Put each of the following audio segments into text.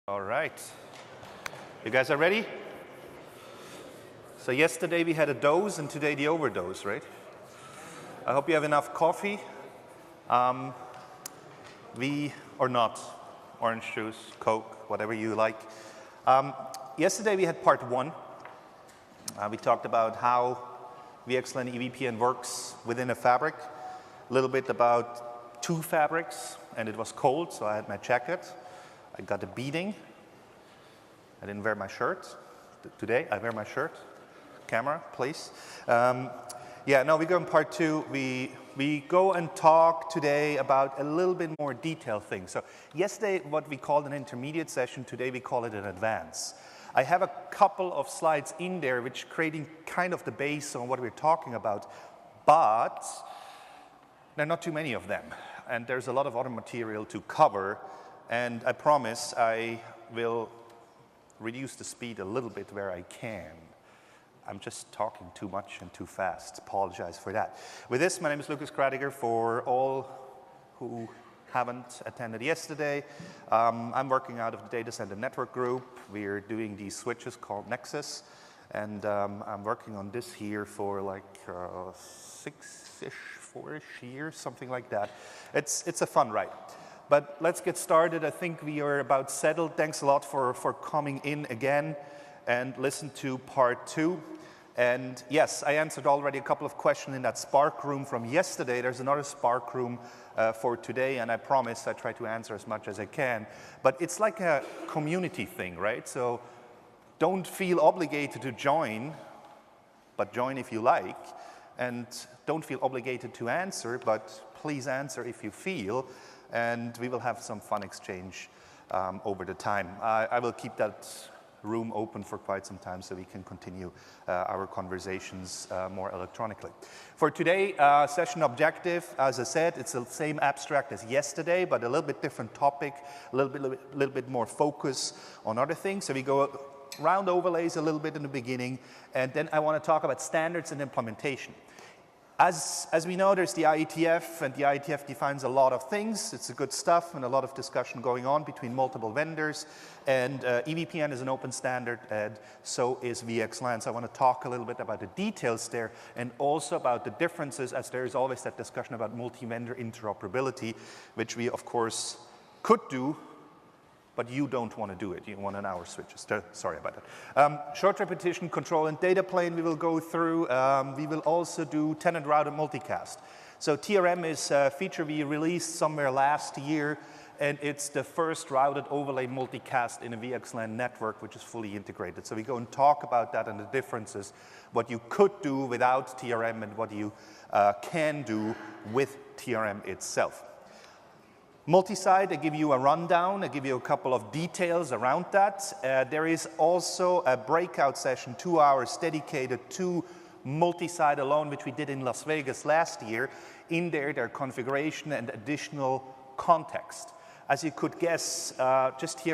All right. You guys are ready? So yesterday we had a dose and today the overdose, right? I hope you have enough coffee. Or not. Orange juice, Coke, whatever you like. Yesterday we had part one. We talked about how VXLAN EVPN works within a fabric. A little bit about two fabrics, and it was cold, so I had my jacket. I got a beating. I didn't wear my shirt. Today I wear my shirt. Camera, please. We go in part two. We go and talk today about a little bit more detailed things. So yesterday what we called an intermediate session, today we call it an advance. I have a couple of slides in there which creating kind of the base on what we're talking about, but there are not too many of them. And there's a lot of other material to cover. And I promise I will reduce the speed a little bit where I can. I'm just talking too much and too fast. Apologize for that. With this, my name is LukasKrattiger. For all who haven't attended yesterday, I'm working out of the data center network group. We're doing these switches called Nexus. And I'm working on this here for like 6-ish, 4-ish years, something like that. It's a fun ride. But let's get started. I think we are about settled. Thanks a lot for coming in again and listen to part two. And yes, I answered already a couple of questions in that Spark room from yesterday. There's another Spark room for today, and I promise I try to answer as much as I can. But it's like a community thing, right? So don't feel obligated to join, but join if you like. And don't feel obligated to answer, but please answer if you feel. And we will have some fun exchange over the time. I will keep that room open for quite some time so we can continue our conversations more electronically. For today, session objective, as I said, it's the same abstract as yesterday, but a little bit different topic, a little bit more focus on other things. So we go around overlays a little bit in the beginning, and then I want to talk about standards and implementation. As we know, there's the IETF, and the IETF defines a lot of things. It's good stuff and a lot of discussion going on between multiple vendors. And EVPN is an open standard, and so is VXLAN. So I want to talk a little bit about the details there and also about the differences, as there is always that discussion about multi-vendor interoperability, which we, of course, could do, but you don't want to do it. You want an hour switches. Sorry about that. Short repetition, control, and data plane we will go through. We will also do Tenant Routed Multicast. So TRM is a feature we released somewhere last year, and it's the first routed overlay multicast in a VXLAN network, which is fully integrated. So we go and talk about that and the differences, what you could do without TRM and what you can do with TRM itself. Multi-site, I give you a rundown, I give you a couple of details around that. There is also a breakout session, 2 hours, dedicated to multi-site alone, which we did in Las Vegas last year. In there, their configuration and additional context. As you could guess, just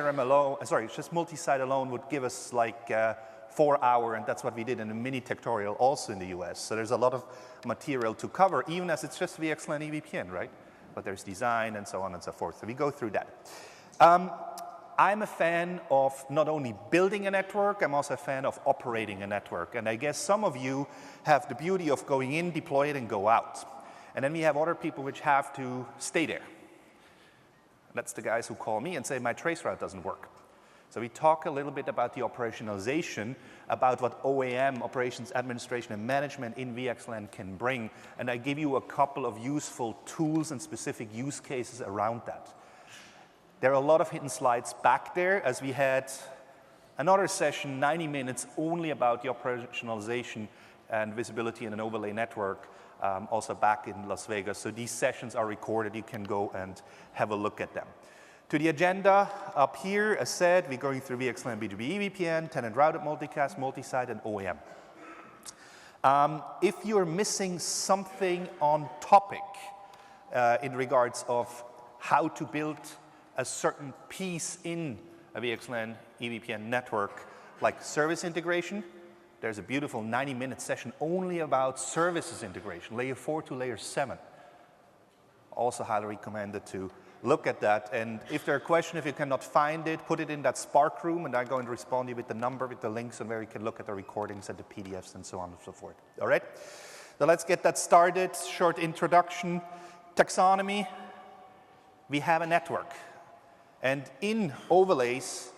multi-site alone would give us like 4 hours, and that's what we did in a mini tutorial also in the US. So there's a lot of material to cover, even as it's just VXLAN EVPN, right? But there's design and so on and so forth. So we go through that. I'm a fan of not only building a network, I'm also a fan of operating a network. And I guess some of you have the beauty of going in, deploy it, and go out. And then we have other people which have to stay there. That's the guys who call me and say, my trace route doesn't work. So we talk a little bit about the operationalization, about what OAM, operations, administration, and management in VXLAN can bring. And I give you a couple of useful tools and specific use cases around that. There are a lot of hidden slides back there, as we had another session, 90 minutes, only about the operationalization and visibility in an overlay network, also back in Las Vegas. So these sessions are recorded. You can go and have a look at them. To the agenda up here, as said, we're going through VXLAN BGP EVPN, Tenant Routed Multicast, Multi-Site, and OAM. If you're missing something on topic in regards of how to build a certain piece in a VXLAN EVPN network, like service integration, there's a beautiful 90-minute session only about services integration, layer 4 to layer 7. Also highly recommended to look at that. And if there are questions, if you cannot find it, put it in that Spark room, and I'm going to respond to you with the number, with the links, and where you can look at the recordings and the PDFs and so on and so forth. All right? So let's get that started. Short introduction. Taxonomy. We have a network. And in overlays,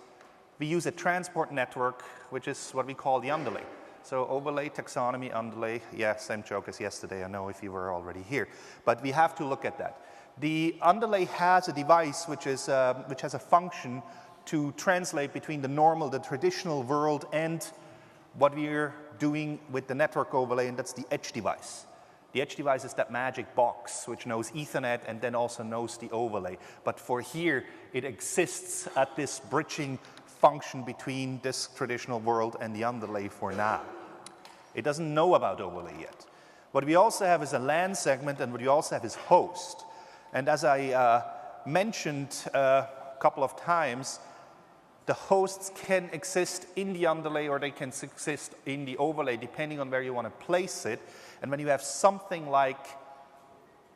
we use a transport network, which is what we call the underlay. So overlay, taxonomy, underlay, yeah, same joke as yesterday, I know if you were already here. But we have to look at that. The underlay has a device which has a function to translate between the normal, the traditional world, and what we're doing with the network overlay, and that's the edge device. The edge device is that magic box which knows Ethernet and then also knows the overlay. But for here, it exists at this bridging function between this traditional world and the underlay for now. It doesn't know about overlay yet. What we also have is a LAN segment, and what we also have is host. And as I mentioned a couple of times, the hosts can exist in the underlay or they can exist in the overlay depending on where you want to place it. And when you have something like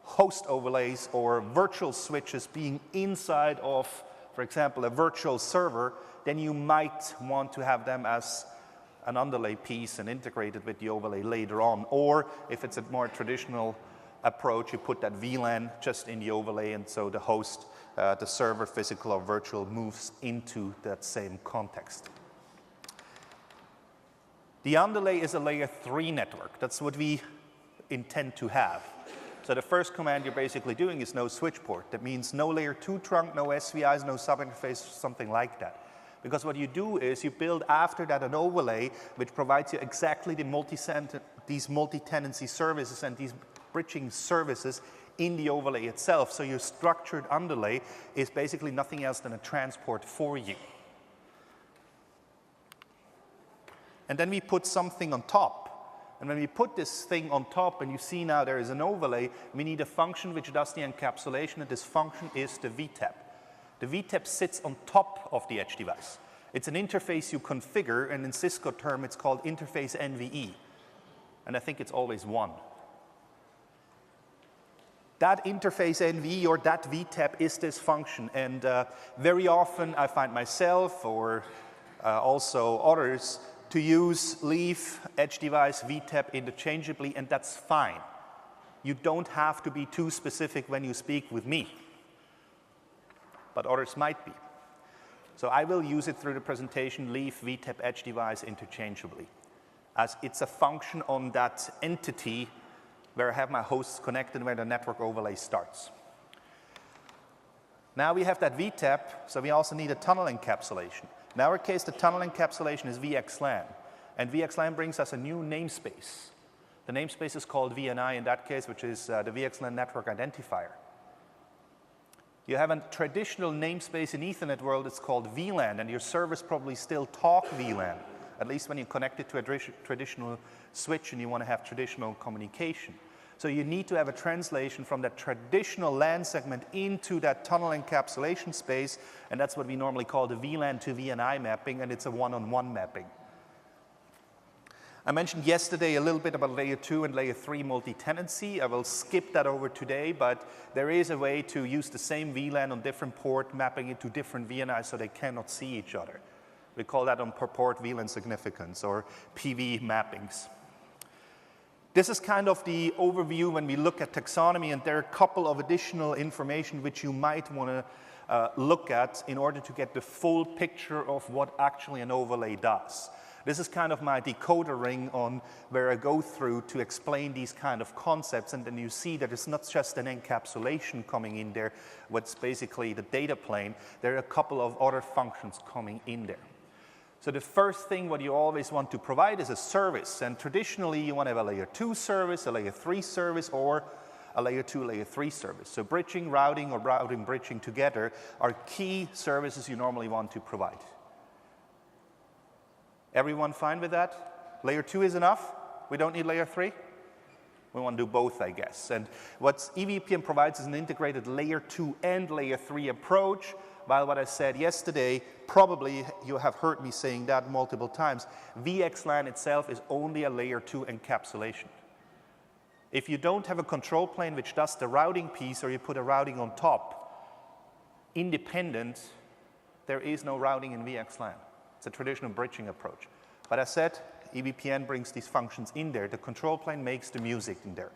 host overlays or virtual switches being inside of, for example, a virtual server, then you might want to have them as an underlay piece and integrated with the overlay later on. Or if it's a more traditional approach, you put that VLAN just in the overlay, and so the host, the server, physical or virtual, moves into that same context. The underlay is a layer 3 network. That's what we intend to have. So the first command you're basically doing is no switch port. That means no layer 2 trunk, no SVIs, no subinterface, something like that. Because what you do is you build after that an overlay which provides you exactly these multi-tenancy services and these bridging services in the overlay itself. So your structured underlay is basically nothing else than a transport for you. And then we put something on top. And when we put this thing on top, and you see now there is an overlay, we need a function which does the encapsulation, and this function is the VTAP. The VTAP sits on top of the edge device. It's an interface you configure, and in Cisco term, it's called interface NVE. And I think it's always 1. That interface NVE or that VTAP is this function. And very often I find myself or also others to use leaf, edge device, VTAP interchangeably, and that's fine. You don't have to be too specific when you speak with me, but others might be. So I will use it through the presentation, leaf, VTAP, edge device interchangeably, as it's a function on that entity where I have my hosts connected, where the network overlay starts. Now we have that VTAP, so we also need a tunnel encapsulation. In our case, the tunnel encapsulation is VXLAN, and VXLAN brings us a new namespace. The namespace is called VNI in that case, which is the VXLAN network identifier. You have a traditional namespace in Ethernet world, it's called VLAN, and your servers probably still talk VLAN, at least when you connect it to a traditional switch and you want to have traditional communication. So you need to have a translation from that traditional LAN segment into that tunnel encapsulation space, and that's what we normally call the VLAN to VNI mapping, and it's a one-on-one mapping. I mentioned yesterday a little bit about layer 2 and layer 3 multi-tenancy. I will skip that over today, but there is a way to use the same VLAN on different port, mapping it to different VNIs so they cannot see each other. We call that on per port VLAN significance or PV mappings. This is kind of the overview when we look at taxonomy, and there are a couple of additional information which you might want to look at in order to get the full picture of what actually an overlay does. This is kind of my decoder ring on where I go through to explain these kind of concepts, and then you see that it's not just an encapsulation coming in there, what's basically the data plane. There are a couple of other functions coming in there. So the first thing what you always want to provide is a service, and traditionally you want to have a layer 2 service, a layer 3 service, or a layer 2, layer 3 service. So bridging, routing, or routing, bridging together are key services you normally want to provide. Everyone fine with that? Layer 2 is enough? We don't need layer 3? We want to do both, I guess. And what EVPN provides is an integrated layer 2 and layer 3 approach. While what I said yesterday, probably you have heard me saying that multiple times, VXLAN itself is only a layer 2 encapsulation. If you don't have a control plane which does the routing piece, or you put a routing on top, independent, there is no routing in VXLAN. It's a traditional bridging approach. But as said, EVPN brings these functions in there. The control plane makes the music in there.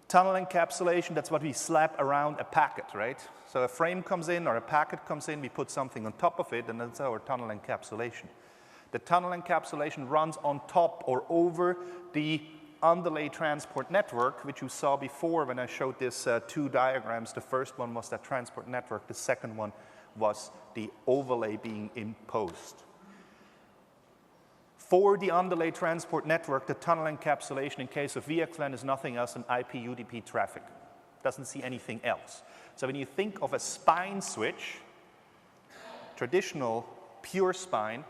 Tunnel encapsulation, that's what we slap around a packet, right? So a frame comes in or a packet comes in, we put something on top of it, and that's our tunnel encapsulation. The tunnel encapsulation runs on top or over the underlay transport network, which you saw before when I showed these two diagrams. The first one was that transport network. The second one was the overlay being imposed. For the underlay transport network, the tunnel encapsulation in case of VXLAN is nothing else than IP UDP traffic. Doesn't see anything else. So when you think of a spine switch, traditional pure spine,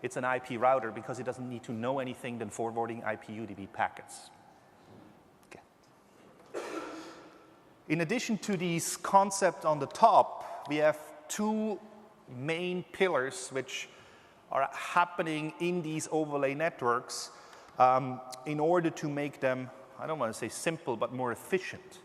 it's an IP router because it doesn't need to know anything than forwarding IP UDP packets. Okay. In addition to these concepts on the top, we have two main pillars which are happening in these overlay networks in order to make them, I don't want to say simple, but more efficient.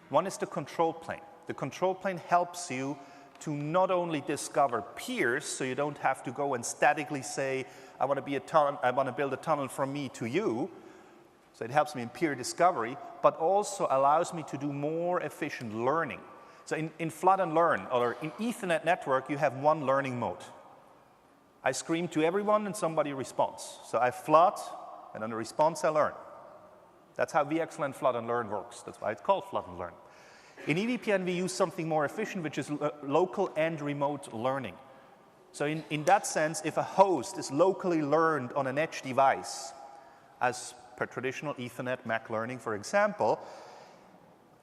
One is the control plane. The control plane helps you to not only discover peers, so you don't have to go and statically say, I want to build a tunnel from me to you. So it helps me in peer discovery, but also allows me to do more efficient learning. So in flood and learn, or in Ethernet network, you have one learning mode. I scream to everyone and somebody responds. So I flood, and on the response I learn. That's how VXLAN flood and learn works. That's why it's called flood and learn. In EVPN, we use something more efficient, which is local and remote learning. So in that sense, if a host is locally learned on an edge device, as per traditional Ethernet MAC learning, for example,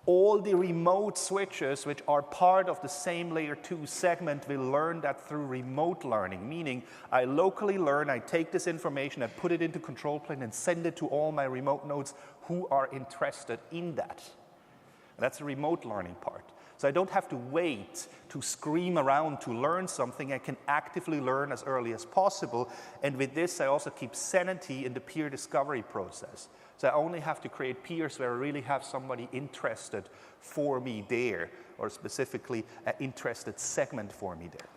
all the remote switches which are part of the same layer 2 segment will learn that through remote learning, meaning I locally learn, I take this information, I put it into control plane and send it to all my remote nodes who are interested in that. That's the remote learning part. So I don't have to wait to scream around to learn something. I can actively learn as early as possible. And with this, I also keep sanity in the peer discovery process. So I only have to create peers where I really have somebody interested for me there, or specifically an interested segment for me there.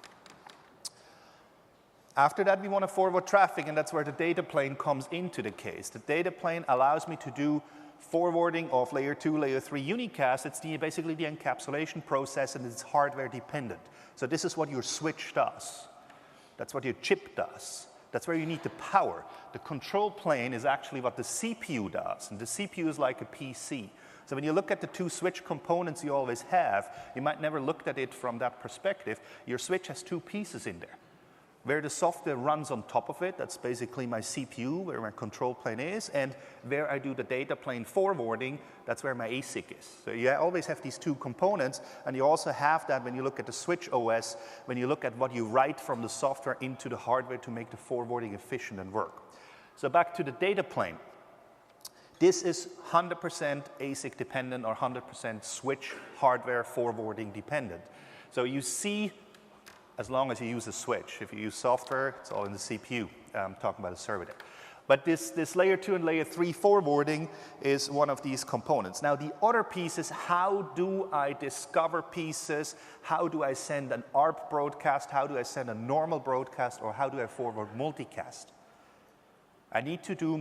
After that, we want to forward traffic, and that's where the data plane comes into the case. The data plane allows me to do forwarding of layer 2, layer 3 unicast. It's basically the encapsulation process, and it's hardware dependent. So this is what your switch does. That's what your chip does. That's where you need the power. The control plane is actually what the CPU does, and the CPU is like a PC. So when you look at the two switch components you always have, you might never looked at it from that perspective. Your switch has two pieces in there. Where the software runs on top of it, that's basically my CPU, where my control plane is, and where I do the data plane forwarding, that's where my ASIC is. So you always have these two components, and you also have that when you look at the switch OS, when you look at what you write from the software into the hardware to make the forwarding efficient and work. So back to the data plane. This is 100% ASIC dependent or 100% switch hardware forwarding dependent. So you see, as long as you use a switch. If you use software, it's all in the CPU. I'm talking about a server there. But this layer 2 and layer 3 forwarding is one of these components. Now the other piece is, how do I discover pieces? How do I send an ARP broadcast? How do I send a normal broadcast? Or how do I forward multicast? I need to do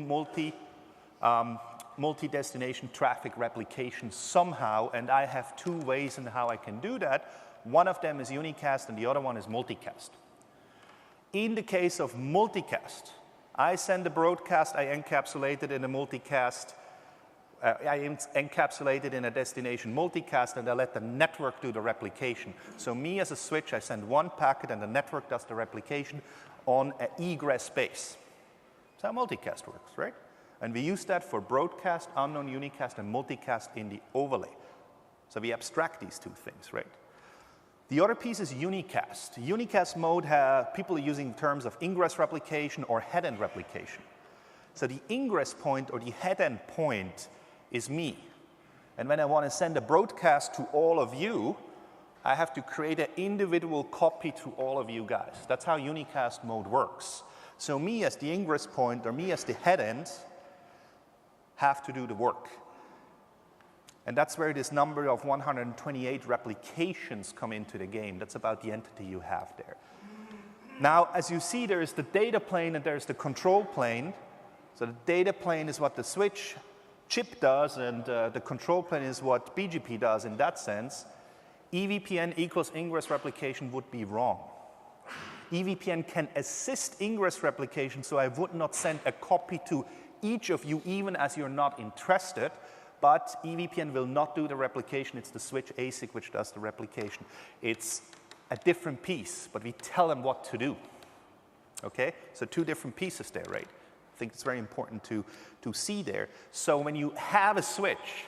multi-destination traffic replication somehow, and I have two ways in how I can do that. One of them is unicast and the other one is multicast. In the case of multicast, I send a broadcast, I encapsulate it in a multicast, I encapsulate it in a destination multicast, and I let the network do the replication. So me as a switch, I send one packet and the network does the replication on an egress base. That's how multicast works, right? And we use that for broadcast, unknown unicast, and multicast in the overlay. So we abstract these two things, right? The other piece is unicast. Unicast mode, people are using terms of ingress replication or head-end replication. So the ingress point or the head-end point is me. And when I want to send a broadcast to all of you, I have to create an individual copy to all of you guys. That's how unicast mode works. So me as the ingress point or me as the head-end have to do the work. And that's where this number of 128 replications come into the game. That's about the entity you have there. Now, as you see, there is the data plane and there's the control plane. So the data plane is what the switch chip does, and the control plane is what BGP does in that sense. EVPN equals ingress replication would be wrong. EVPN can assist ingress replication, so I would not send a copy to each of you, even as you're not interested. But EVPN will not do the replication. It's the switch ASIC which does the replication. It's a different piece, but we tell them what to do. Okay? So two different pieces there, right? I think it's very important to see there. So when you have a switch,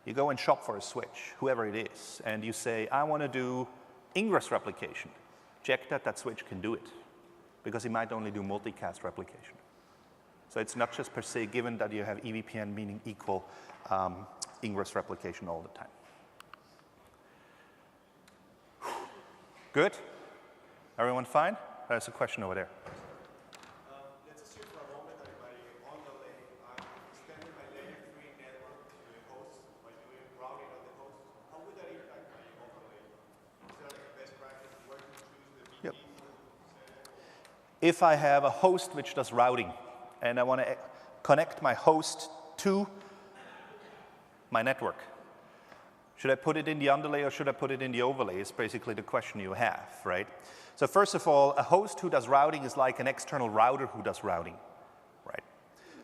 you go and shop for a switch, whoever it is, and you say, I want to do ingress replication. Check that that switch can do it, because it might only do multicast replication. So it's not just per se given that you have EVPN meaning equal ingress replication all the time. Good? Everyone fine? There's a question over there. Let's assume for a moment that by underlay, I'm extending my layer 3 network to the host by doing routing on the host. How would that impact my overlay? Is there like a best practice where to choose the BT? Yep. If I have a host which does routing, and I want to connect my host to my network, should I put it in the underlay or should I put it in the overlay is basically the question you have, right? So first of all, a host who does routing is like an external router who does routing, right?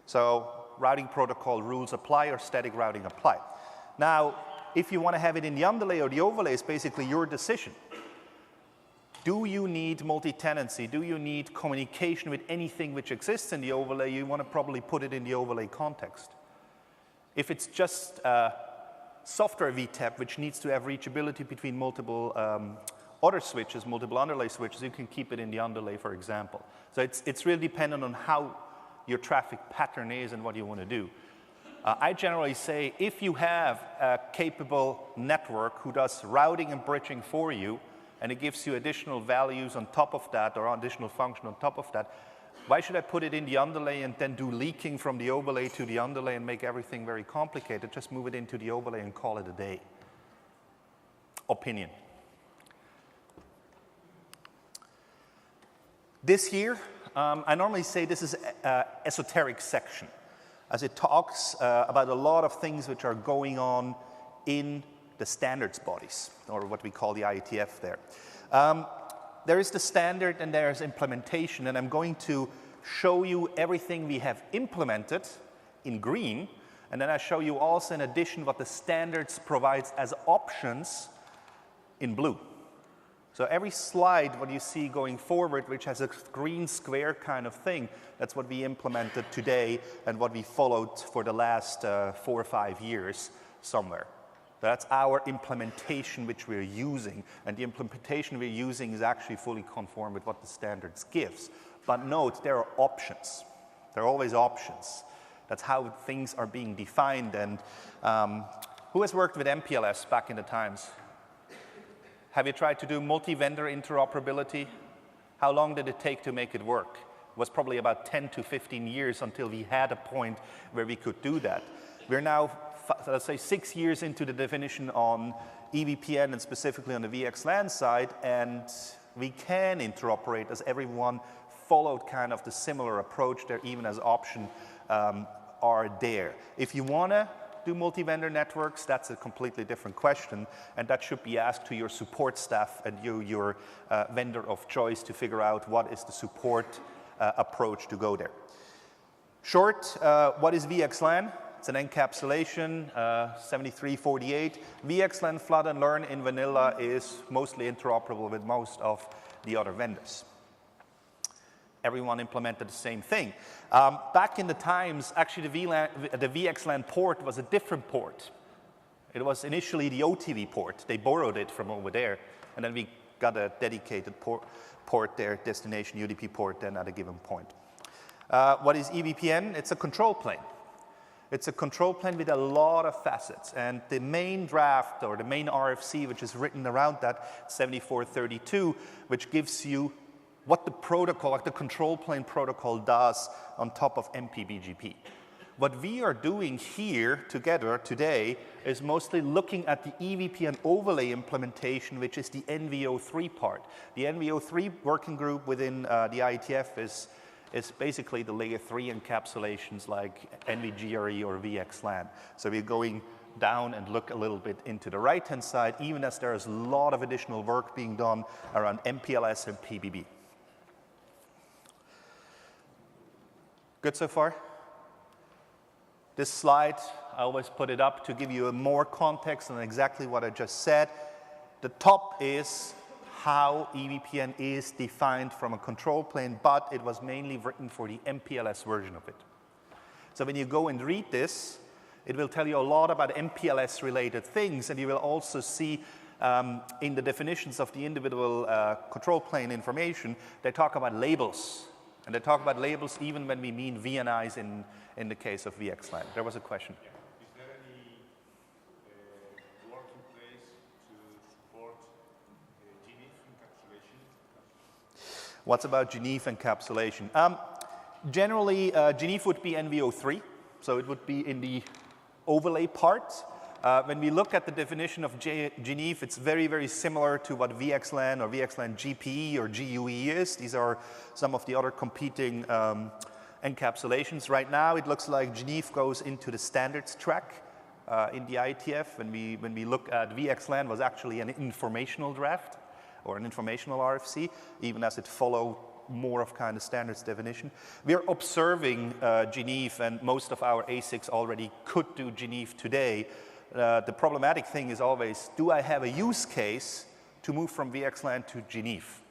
So routing protocol rules apply or static routing apply. Now, if you want to have it in the underlay or the overlay, it's basically your decision. Do you need multi-tenancy? Do you need communication with anything which exists in the overlay? You want to probably put it in the overlay context. If it's just software VTAP, which needs to have reachability between multiple other switches, multiple underlay switches, you can keep it in the underlay, for example. So it's really dependent on how your traffic pattern is and what you want to do. I generally say if you have a capable network who does routing and bridging for you, and it gives you additional values on top of that or additional function on top of that, why should I put it in the underlay and then do leaking from the overlay to the underlay and make everything very complicated? Just move it into the overlay and call it a day. Opinion. This here, I normally say this is an esoteric section, as it talks about a lot of things which are going on in the standards bodies, or what we call the IETF there. There is the standard and there's implementation, and I'm going to show you everything we have implemented in green, and then I show you also in addition what the standards provides as options in blue. So every slide, what you see going forward, which has a green square kind of thing, that's what we implemented today and what we followed for the last 4 or 5 years somewhere. That's our implementation which we're using, and the implementation we're using is actually fully conform with what the standards gives. But note, there are options. There are always options. That's how things are being defined. And who has worked with MPLS back in the times? Have you tried to do multi-vendor interoperability? How long did it take to make it work? It was probably about 10 to 15 years until we had a point where we could do that. We're now, let's say, 6 years into the definition on EVPN and specifically on the VXLAN side, and we can interoperate as everyone followed kind of the similar approach there, even as option are there. If you want to do multi-vendor networks, that's a completely different question, and that should be asked to your support staff and your vendor of choice to figure out what is the support approach to go there. Short, what is VXLAN? It's an encapsulation, 7348. VXLAN flood and learn in vanilla is mostly interoperable with most of the other vendors. Everyone implemented the same thing. Back in the times, actually the VXLAN port was a different port. It was initially the OTV port. They borrowed it from over there, and then we got a dedicated port there, destination UDP port then at a given point. What is EVPN? It's a control plane. It's a control plane with a lot of facets, and the main draft or the main RFC which is written around that, 7432, which gives you what the protocol, like the control plane protocol does on top of MPBGP. What we are doing here together today is mostly looking at the EVPN overlay implementation, which is the NVO3 part. The NVO3 working group within the IETF is basically the layer 3 encapsulations like NVGRE or VXLAN. So we're going down and look a little bit into the right-hand side, even as there is a lot of additional work being done around MPLS and PBB. Good so far? This slide, I always put it up to give you more context on exactly what I just said. The top is how EVPN is defined from a control plane, but it was mainly written for the MPLS version of it. So when you go and read this, it will tell you a lot about MPLS related things, and you will also see in the definitions of the individual control plane information, they talk about labels. And they talk about labels even when we mean VNIs in the case of VXLAN. There was a question. Yeah. Is there any work in place to support GNIF encapsulation? What's about GNIF encapsulation? Generally, GNIF would be NVO3, so it would be in the overlay part. When we look at the definition of GNIF, it's very, very similar to what VXLAN or VXLAN GPE or GUE is. These are some of the other competing encapsulations. Right now, it looks like GNIF goes into the standards track in the IETF. When we look at VXLAN, was actually an informational draft or an informational RFC, even as it followed more of kind of standards definition. We're observing GNIF, and most of our ASICs already could do GNIF today. The problematic thing is always, do I have a use case to move from VXLAN to GNIF?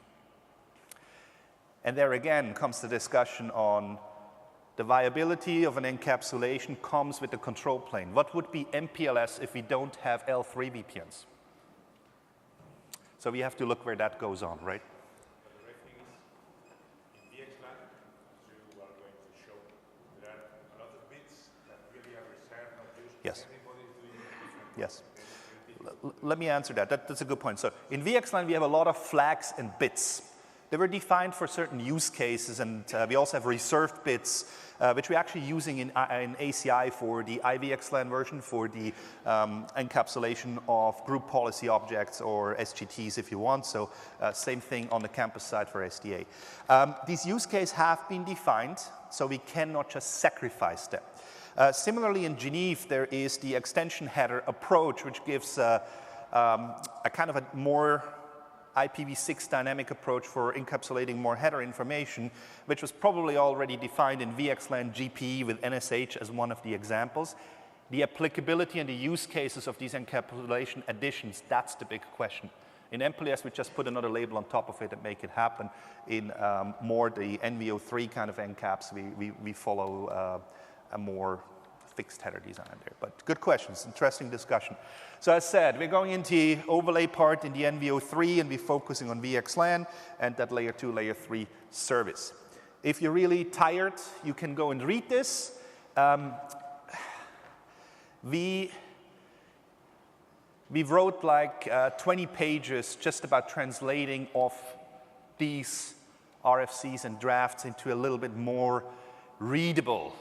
And there again comes the discussion on the viability of an encapsulation comes with the control plane. What would be MPLS if we don't have L3 VPNs? So we have to look where that goes on, right? But the right thing is, in VXLAN, as you are going to show, there are a lot of bits that really are reserved, not used. Yes. Everybody is doing different. Yes. Let me answer that. That's a good point. So in VXLAN, we have a lot of flags and bits. They were defined for certain use cases, and we also have reserved bits, which we're actually using in ACI for the IVXLAN version, for the encapsulation of group policy objects or SGTs if you want. So same thing on the campus side for SDA. These use cases have been defined, so we cannot just sacrifice them. Similarly, in GNIF, there is the extension header approach, which gives a kind of a more IPv6 dynamic approach for encapsulating more header information, which was probably already defined in VXLAN GPE with NSH as one of the examples. The applicability and the use cases of these encapsulation additions, that's the big question. In MPLS, we just put another label on top of it and make it happen. In more the NVO3 kind of encaps, we follow a more fixed header design there. But good questions, interesting discussion. So as said, we're going into the overlay part in the NVO3 and we're focusing on VXLAN and that layer 2, layer 3 service. If you're really tired, you can go and read this. We wrote like 20 pages just about translating of these RFCs and drafts into a little bit more readable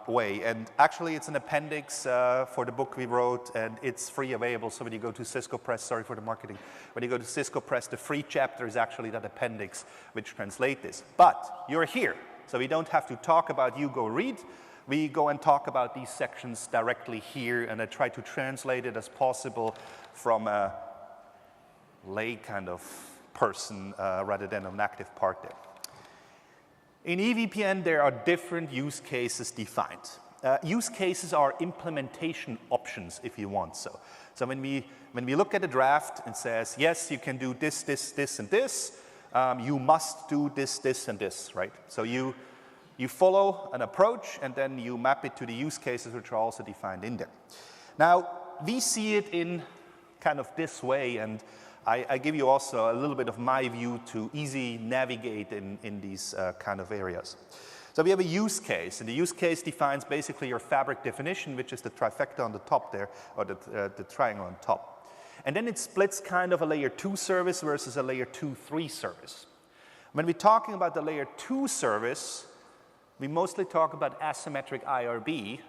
way. And actually, it's an appendix for the book we wrote, and it's free available. So when you go to Cisco Press, sorry for the marketing, when you go to Cisco Press, the free chapter is actually that appendix which translates this. But you're here, so we don't have to talk about you go read. We go and talk about these sections directly here, and I try to translate it as possible from a lay kind of person rather than an active part there. In EVPN, there are different use cases defined. Use cases are implementation options, if you want so. So when we look at a draft, it says, yes, you can do this, this, this, and this. You must do this, this, and this, right? So you follow an approach, and then you map it to the use cases, which are also defined in there. Now, we see it in kind of this way, and I give you also a little bit of my view to easy navigate in these kind of areas. So we have a use case, and the use case defines basically your fabric definition, which is the trifecta on the top there, or the triangle on top. And then it splits kind of a layer 2 service versus a layer 2, 3 service. When we're talking about the layer 2 service, we mostly talk about asymmetric IRB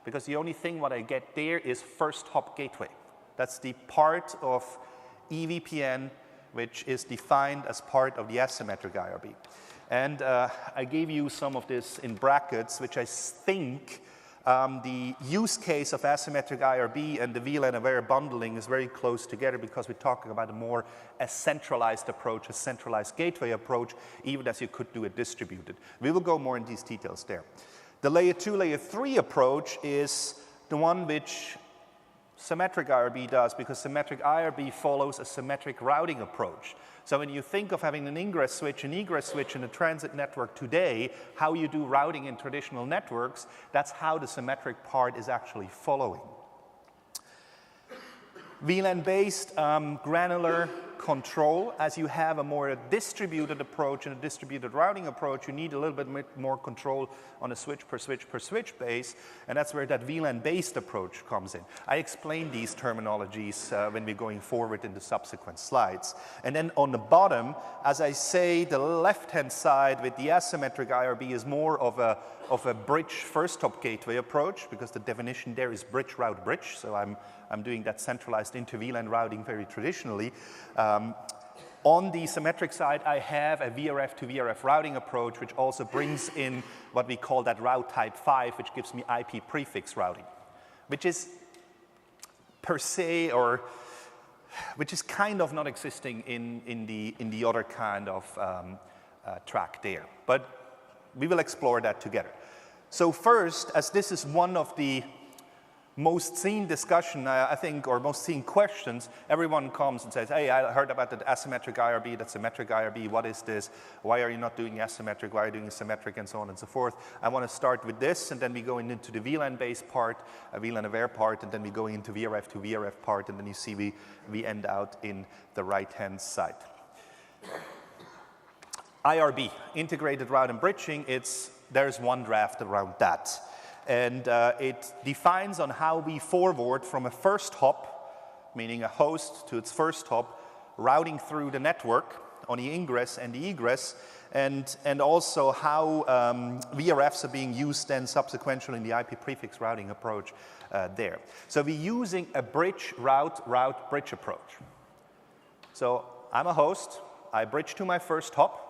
because the only thing what I get there is first hop gateway. That's the part of EVPN which is defined as part of the asymmetric IRB. And I gave you some of this in brackets, which I think the use case of asymmetric IRB and the VLAN aware bundling is very close together because we're talking about a centralized approach, a centralized gateway approach, even as you could do it distributed. We will go more in these details there. The layer 2, layer 3 approach is the one which symmetric IRB does because symmetric IRB follows a symmetric routing approach. So when you think of having an ingress switch and egress switch in a transit network today, how you do routing in traditional networks, that's how the symmetric part is actually following. VLAN-based granular control, as you have a more distributed approach and a distributed routing approach, you need a little bit more control on a switch per switch per switch base, and that's where that VLAN-based approach comes in. I explain these terminologies when we're going forward in the subsequent slides. And then on the bottom, as I say, the left-hand side with the asymmetric IRB is more of a bridge first hop gateway approach because the definition there is bridge route bridge, so I'm doing that centralized inter-VLAN routing very traditionally. On the symmetric side, I have a VRF to VRF routing approach, which also brings in what we call that route type 5, which gives me IP prefix routing, which is per se, or which is kind of not existing in the other kind of track there. But we will explore that together. So first, as this is one of the most seen discussion, I think, or most seen questions, everyone comes and says, hey, I heard about the asymmetric IRB, that symmetric IRB, what is this? Why are you not doing asymmetric? Why are you doing symmetric? And so on and so forth. I want to start with this, and then we go into the VLAN-based part, a VLAN aware part, and then we go into VRF to VRF part, and then you see we end out in the right-hand side. IRB, integrated route and bridging, there's one draft around that. And it defines on how we forward from a first hop, meaning a host to its first hop, routing through the network on the ingress and the egress, and also how VRFs are being used then subsequently in the IP prefix routing approach there. So we're using a bridge route bridge approach. So I'm a host, I bridge to my first hop,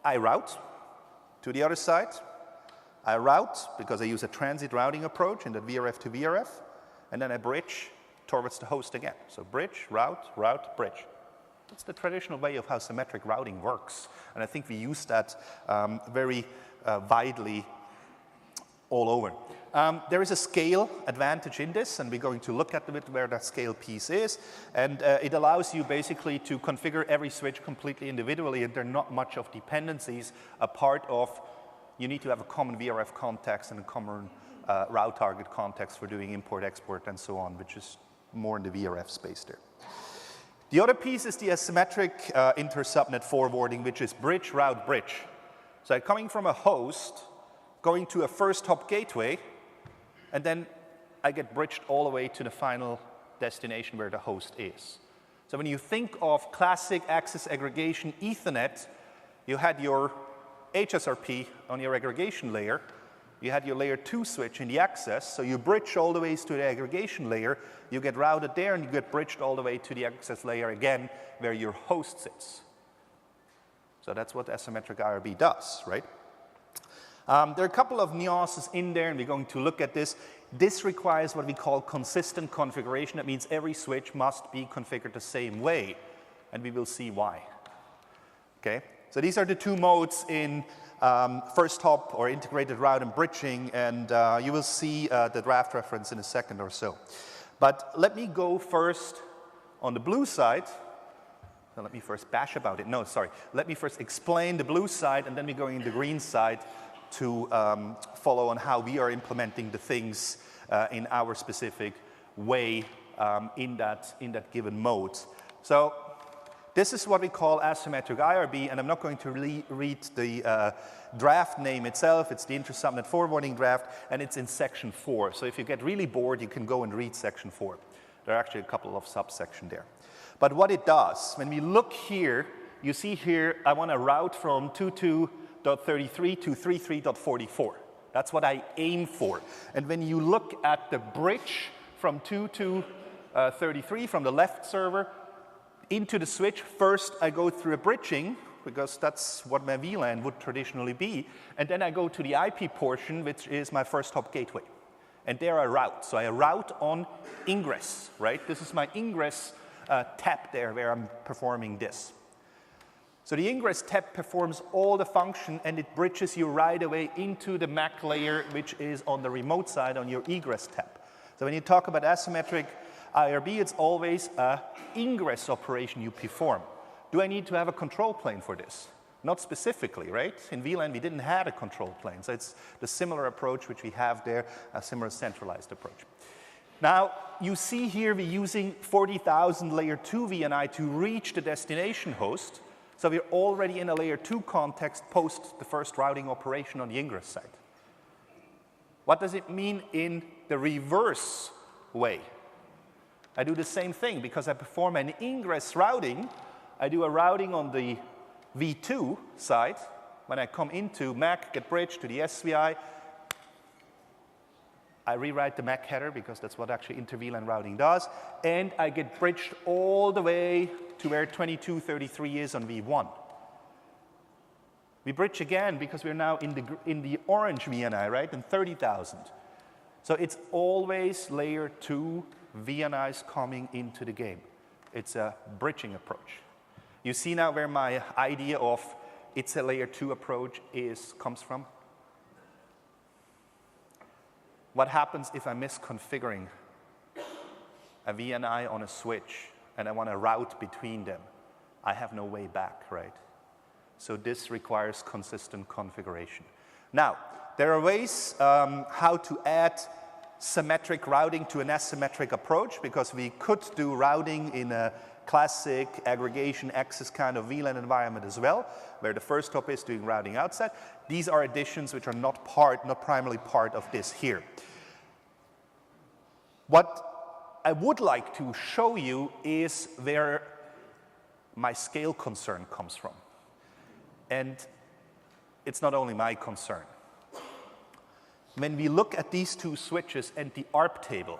I route to the other side, I route because I use a transit routing approach in the VRF to VRF, and then I bridge towards the host again. So bridge, route, bridge. That's the traditional way of how symmetric routing works. And I think we use that very widely all over. There is a scale advantage in this, and we're going to look at where that scale piece is. And it allows you basically to configure every switch completely individually, and there are not much of dependencies apart of you need to have a common VRF context and a common route target context for doing import, export, and so on, which is more in the VRF space there. The other piece is the asymmetric inter-subnet forwarding, which is bridge, route, bridge. So I'm coming from a host, going to a first hop gateway, and then I get bridged all the way to the final destination where the host is. So when you think of classic access aggregation Ethernet, you had your HSRP on your aggregation layer, you had your layer 2 switch in the access, so you bridge all the ways to the aggregation layer, you get routed there, and you get bridged all the way to the access layer again, where your host sits. So that's what asymmetric IRB does, right? There are a couple of nuances in there, and we're going to look at this. This requires what we call consistent configuration. That means every switch must be configured the same way, and we will see why. Okay? So these are the two modes in first hop or integrated route and bridging, and you will see the draft reference in a second or so. But let me go first on the blue side. So let me first bash about it. No, sorry. Let me first explain the blue side, and then we go in the green side to follow on how we are implementing the things in our specific way in that given mode. So this is what we call asymmetric IRB, and I'm not going to read the draft name itself. It's the inter-subnet forwarding draft, and it's in section 4. So if you get really bored, you can go and read section 4. There are actually a couple of subsections there. But what it does, when we look here, you see here, I want to route from 2 to 2.33 to 33.44. That's what I aim for. And when you look at the bridge from 2 to 33 from the left server into the switch, first I go through a bridging, because that's what my VLAN would traditionally be, and then I go to the IP portion, which is my first hop gateway. And there I route. So I route on ingress, right? This is my ingress tab there where I'm performing this. So the ingress tab performs all the function, and it bridges you right away into the MAC layer, which is on the remote side on your egress tab. So when you talk about asymmetric IRB, it's always an ingress operation you perform. Do I need to have a control plane for this? Not specifically, right? In VLAN, we didn't have a control plane. So it's the similar approach which we have there, a similar centralized approach. Now, you see here we're using 40,000 layer 2 VNI to reach the destination host. So we're already in a layer 2 context post the first routing operation on the ingress side. What does it mean in the reverse way? I do the same thing because I perform an ingress routing. I do a routing on the V2 side. When I come into MAC, get bridged to the SVI, I rewrite the MAC header because that's what actually inter-VLAN routing does, and I get bridged all the way to where 2233 is on V1. We bridge again because we're now in the orange VNI, right, in 30,000. So it's always layer 2 VNIs coming into the game. It's a bridging approach. You see now where my idea of it's a layer 2 approach comes from? What happens if I'm misconfiguring a VNI on a switch and I want to route between them? I have no way back, right? So this requires consistent configuration. Now, there are ways how to add symmetric routing to an asymmetric approach, because we could do routing in a classic aggregation access kind of VLAN environment as well, where the first hop is doing routing outside. These are additions which are not primarily part of this here. What I would like to show you is where my scale concern comes from. And it's not only my concern. When we look at these two switches and the ARP table,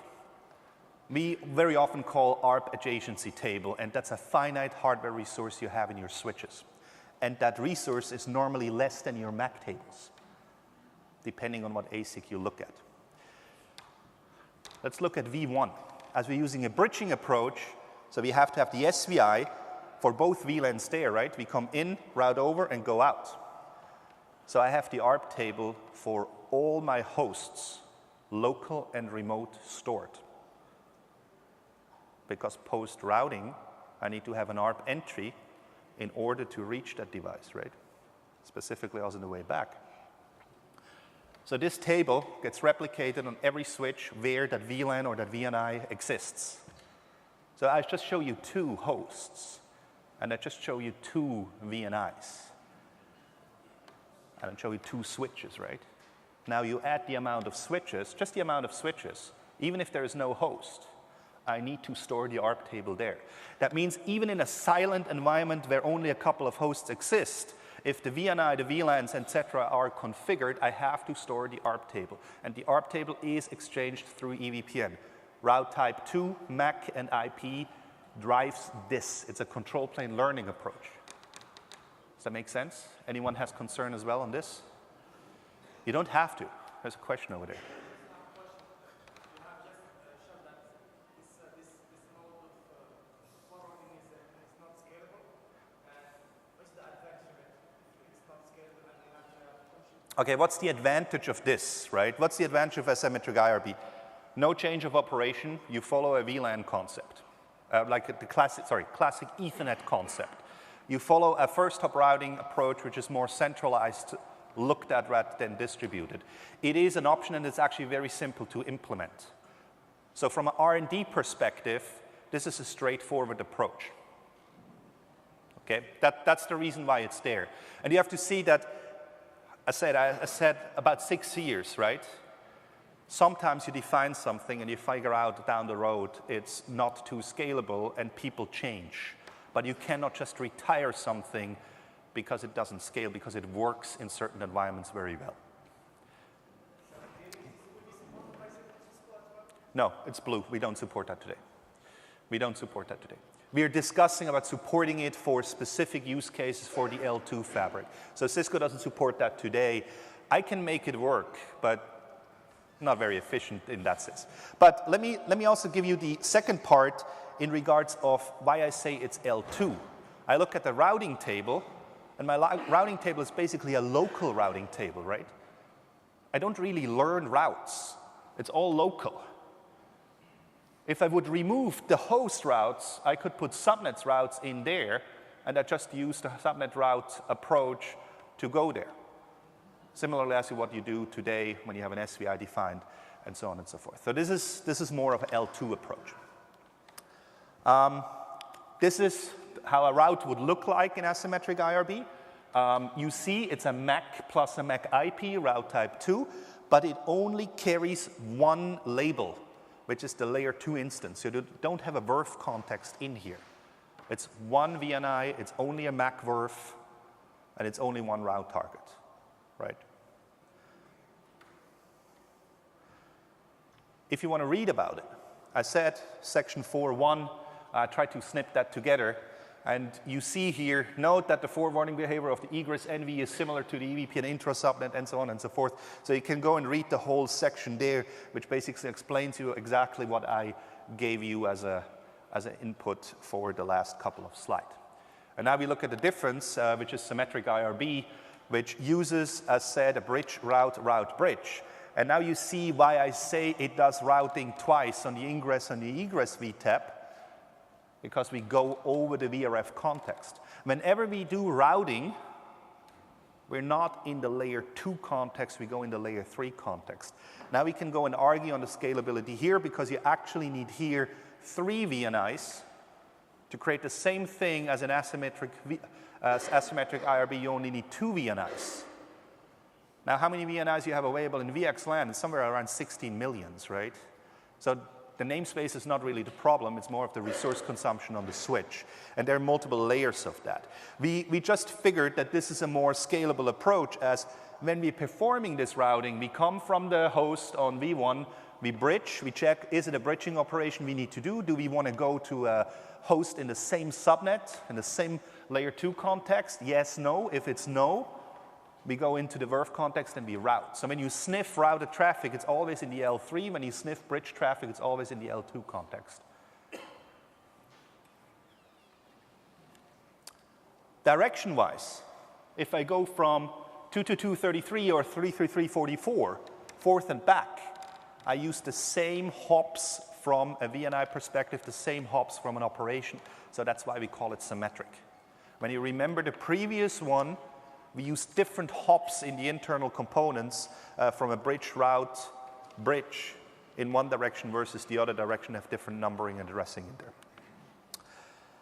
we very often call ARP adjacency table, and that's a finite hardware resource you have in your switches. And that resource is normally less than your MAC tables, depending on what ASIC you look at. Let's look at V1. As we're using a bridging approach, so we have to have the SVI for both VLANs there, right? We come in, route over, and go out. So I have the ARP table for all my hosts, local and remote, stored. Because post-routing, I need to have an ARP entry in order to reach that device, right? Specifically also on the way back. So this table gets replicated on every switch where that VLAN or that VNI exists. So I just show you two hosts, and I just show you two VNIs. And I show you two switches, right? Now you add the amount of switches, just the amount of switches, even if there is no host. I need to store the ARP table there. That means even in a silent environment where only a couple of hosts exist, if the VNI, the VLANs, etc. are configured, I have to store the ARP table. And the ARP table is exchanged through EVPN. Route type 2, MAC, and IP drives this. It's a control plane learning approach. Does that make sense? Anyone has concern as well on this? You don't have to. There's a question over there. Okay, what's the advantage of this, right? What's the advantage of asymmetric IRB? No change of operation. You follow a VLAN concept, like the classic Ethernet concept. You follow a first hop routing approach, which is more centralized, looked at rather than distributed. It is an option, and it's actually very simple to implement. So from an R&D perspective, this is a straightforward approach. Okay, that's the reason why it's there. And you have to see that, I said about 6 years, right? Sometimes you define something and you figure out down the road it's not too scalable and people change. But you cannot just retire something because it doesn't scale, because it works in certain environments very well. No, it's blue. We don't support that today. We don't support that today. We are discussing about supporting it for specific use cases for the L2 fabric. So Cisco doesn't support that today. I can make it work, but not very efficient in that sense. But let me also give you the second part in regards of why I say it's L2. I look at the routing table, and my routing table is basically a local routing table, right? I don't really learn routes. It's all local. If I would remove the host routes, I could put subnet routes in there, and I just use the subnet route approach to go there. Similarly as to what you do today when you have an SVI defined, and so on and so forth. So this is more of an L2 approach. This is how a route would look like in asymmetric IRB. You see it's a MAC plus a MAC IP route type 2, but it only carries one label, which is the layer 2 instance. So you don't have a VRF context in here. It's one VNI, it's only a MAC VRF, and it's only one route target, right? If you want to read about it, I said section 4.1, I tried to snip that together. And you see here, note that the forewarning behavior of the egress NV is similar to the EVPN intro subnet and so on and so forth. So you can go and read the whole section there, which basically explains to you exactly what I gave you as an input for the last couple of slides. And now we look at the difference, which is symmetric IRB, which uses, as said, a bridge route bridge. And now you see why I say it does routing twice on the ingress and the egress VTAP, because we go over the VRF context. Whenever we do routing, we're not in the layer 2 context, we go in the layer 3 context. Now we can go and argue on the scalability here, because you actually need here 3 VNIs to create the same thing as an asymmetric IRB. You only need 2 VNIs. Now how many VNIs you have available in VXLAN? It's somewhere around 16 millions, right? So the namespace is not really the problem, it's more of the resource consumption on the switch. And there are multiple layers of that. We just figured that this is a more scalable approach, as when we're performing this routing, we come from the host on V1, we bridge, we check, is it a bridging operation we need to do? Do we want to go to a host in the same subnet, in the same layer 2 context? Yes, no. If it's no, we go into the VRF context and we route. So when you sniff routed traffic, it's always in the L3. When you sniff bridge traffic, it's always in the L2 context. Direction-wise, if I go from 222.33 or 333.44, forth and back, I use the same hops from a VNI perspective, the same hops from an operation. So that's why we call it symmetric. When you remember the previous one, we use different hops in the internal components from a bridge route, bridge in one direction versus the other direction, have different numbering and addressing in there.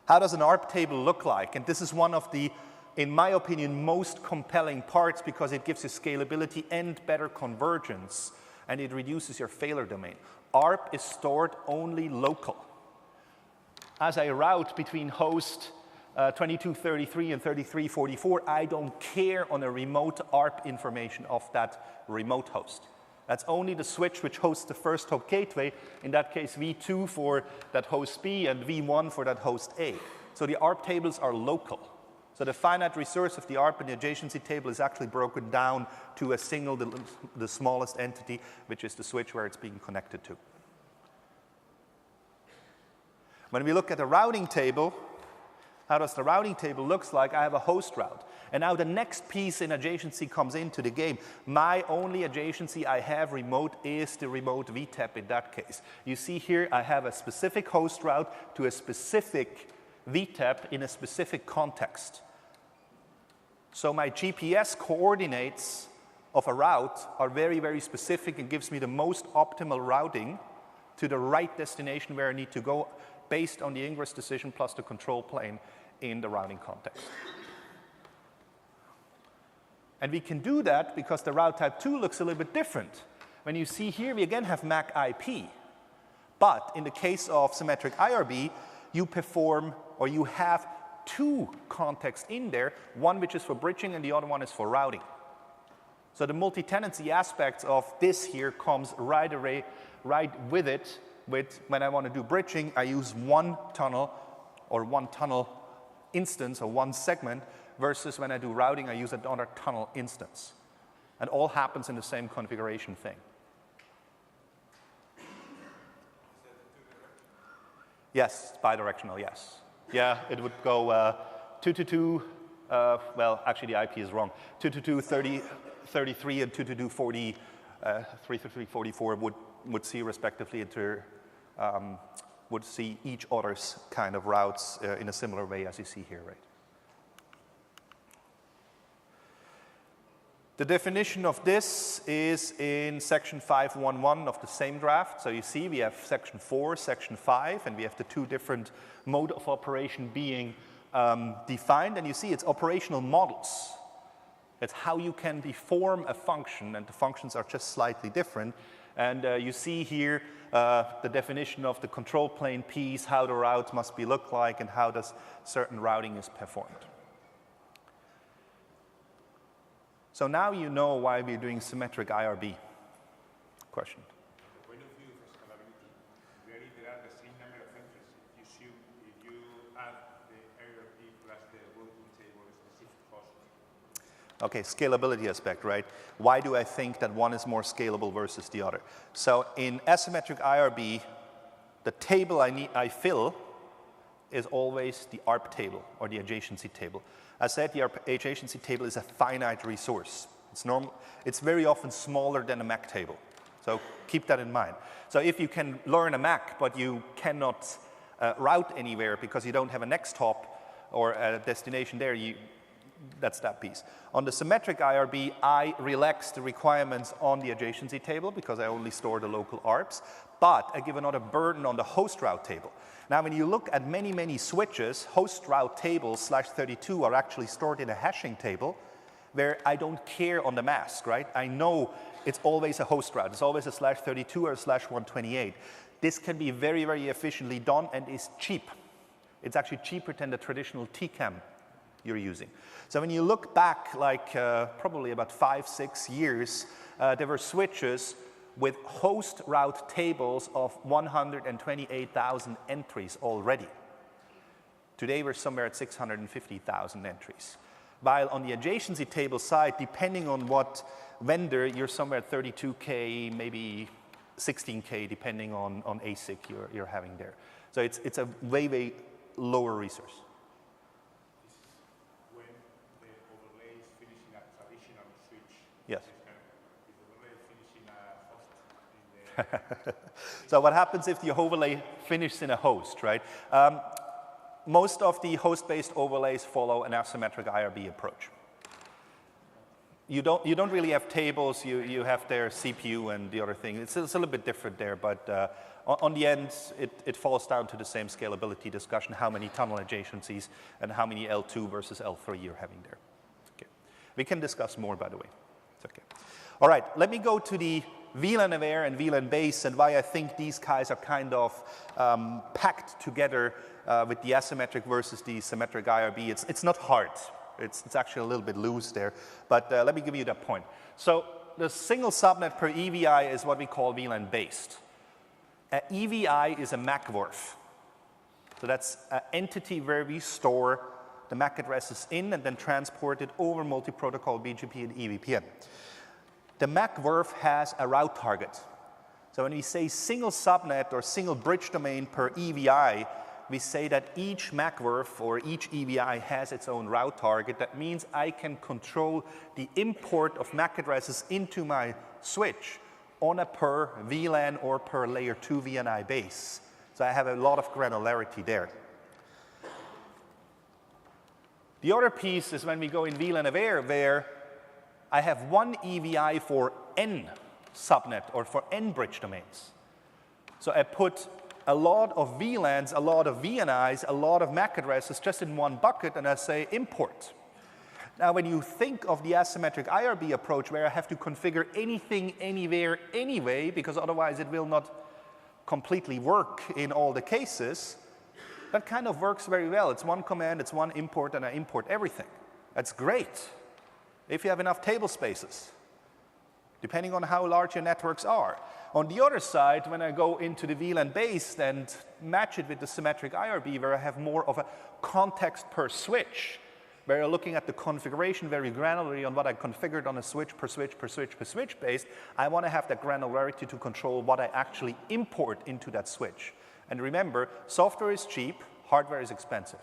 How does an ARP table look like? And this is one of the, in my opinion, most compelling parts, because it gives you scalability and better convergence, and it reduces your failure domain. ARP is stored only local. As I route between host 2233 and 3344, I don't care on a remote ARP information of that remote host. That's only the switch which hosts the first hop gateway, in that case V2 for that host B and V1 for that host A. So the ARP tables are local. So the finite resource of the ARP and the adjacency table is actually broken down to a single, the smallest entity, which is the switch where it's being connected to. When we look at the routing table, how does the routing table looks like? I have a host route. And now the next piece in adjacency comes into the game. My only adjacency I have remote is the remote VTAP in that case. You see here I have a specific host route to a specific VTAP in a specific context. So my GPS coordinates of a route are very, very specific and gives me the most optimal routing to the right destination where I need to go based on the ingress decision plus the control plane in the routing context. And we can do that because the route type 2 looks a little bit different. When you see here, we again have MAC IP. But in the case of symmetric IRB, you perform, or you have two contexts in there, one which is for bridging and the other one is for routing. So the multi-tenancy aspects of this here comes right with it. When I want to do bridging, I use one tunnel or one tunnel instance or one segment, versus when I do routing, I use another tunnel instance. And all happens in the same configuration thing. Yes, bidirectional, yes. Yeah, it would go 222, well, actually the IP is wrong. 222.30.33 and 222.40, 333.44 would see respectively would see each other's kind of routes in a similar way as you see here, right? The definition of this is in section 5.1.1 of the same draft. So you see we have section 4, section 5, and we have the two different mode of operation being defined. And you see it's operational models. It's how you can deform a function, and the functions are just slightly different. And you see here the definition of the control plane piece, how the route must be look like, and how does certain routing is performed. So now you know why we're doing symmetric IRB. Question? The point of view for scalability, really there are the same number of entries. If you add the IRB plus the routing table specific host. Okay, scalability aspect, right? Why do I think that one is more scalable versus the other? So in asymmetric IRB, the table I fill is always the ARP table or the adjacency table. As said, the adjacency table is a finite resource. It's very often smaller than a MAC table. So keep that in mind. So if you can learn a MAC, but you cannot route anywhere because you don't have a next hop or a destination there, that's that piece. On the symmetric IRB, I relax the requirements on the adjacency table because I only store the local ARPs, but I give another burden on the host route table. Now, when you look at many, many switches, host route tables /32 are actually stored in a hashing table where I don't care on the mask, right? I know it's always a host route. It's always a /32 or a /128. This can be very, very efficiently done and is cheap. It's actually cheaper than the traditional TCAM you're using. So when you look back like probably about 5-6 years, there were switches with host route tables of 128,000 entries already. Today we're somewhere at 650,000 entries. While on the adjacency table side, depending on what vendor, you're somewhere at 32K, maybe 16K, depending on ASIC you're having there. So it's a way, way lower resource. When the overlay is finishing a traditional switch. Yes. So So what happens if the overlay finishes in a host, right? Most of the host-based overlays follow an asymmetric IRB approach. You don't really have tables. You have their CPU and the other thing. It's a little bit different there, but on the end, it falls down to the same scalability discussion: how many tunnel adjacencies and how many L2 versus L3 you're having there. Okay. We can discuss more, by the way. It's okay. All right. Let me go to the VLAN aware and VLAN base, and why I think these guys are kind of packed together with the asymmetric versus the symmetric IRB. It's not hard. It's actually a little bit loose there, but let me give you that point. So the single subnet per EVI is what we call VLAN based. EVI is a MAC-VRF. So that's an entity where we store the MAC addresses in and then transport it over multi-protocol BGP and EVPN. The MAC-VRF has a route target. So when we say single subnet or single bridge domain per EVI, we say that each MAC-VRF or each EVI has its own route target. That means I can control the import of MAC addresses into my switch on a per VLAN or per layer 2 VNI base. So I have a lot of granularity there. The other piece is when we go in VLAN aware, where I have one EVI for N subnet or for N bridge domains. So I put a lot of VLANs, a lot of VNIs, a lot of MAC addresses just in one bucket, and I say import. Now, when you think of the asymmetric IRB approach, where I have to configure anything, anywhere, anyway, because otherwise it will not completely work in all the cases, that kind of works very well. It's one command, it's one import, and I import everything. That's great if you have enough table spaces, depending on how large your networks are. On the other side, when I go into the VLAN based and match it with the symmetric IRB, where I have more of a context per switch, where you're looking at the configuration very granularly on what I configured on a switch per switch per switch per switch based, I want to have that granularity to control what I actually import into that switch. And remember, software is cheap, hardware is expensive.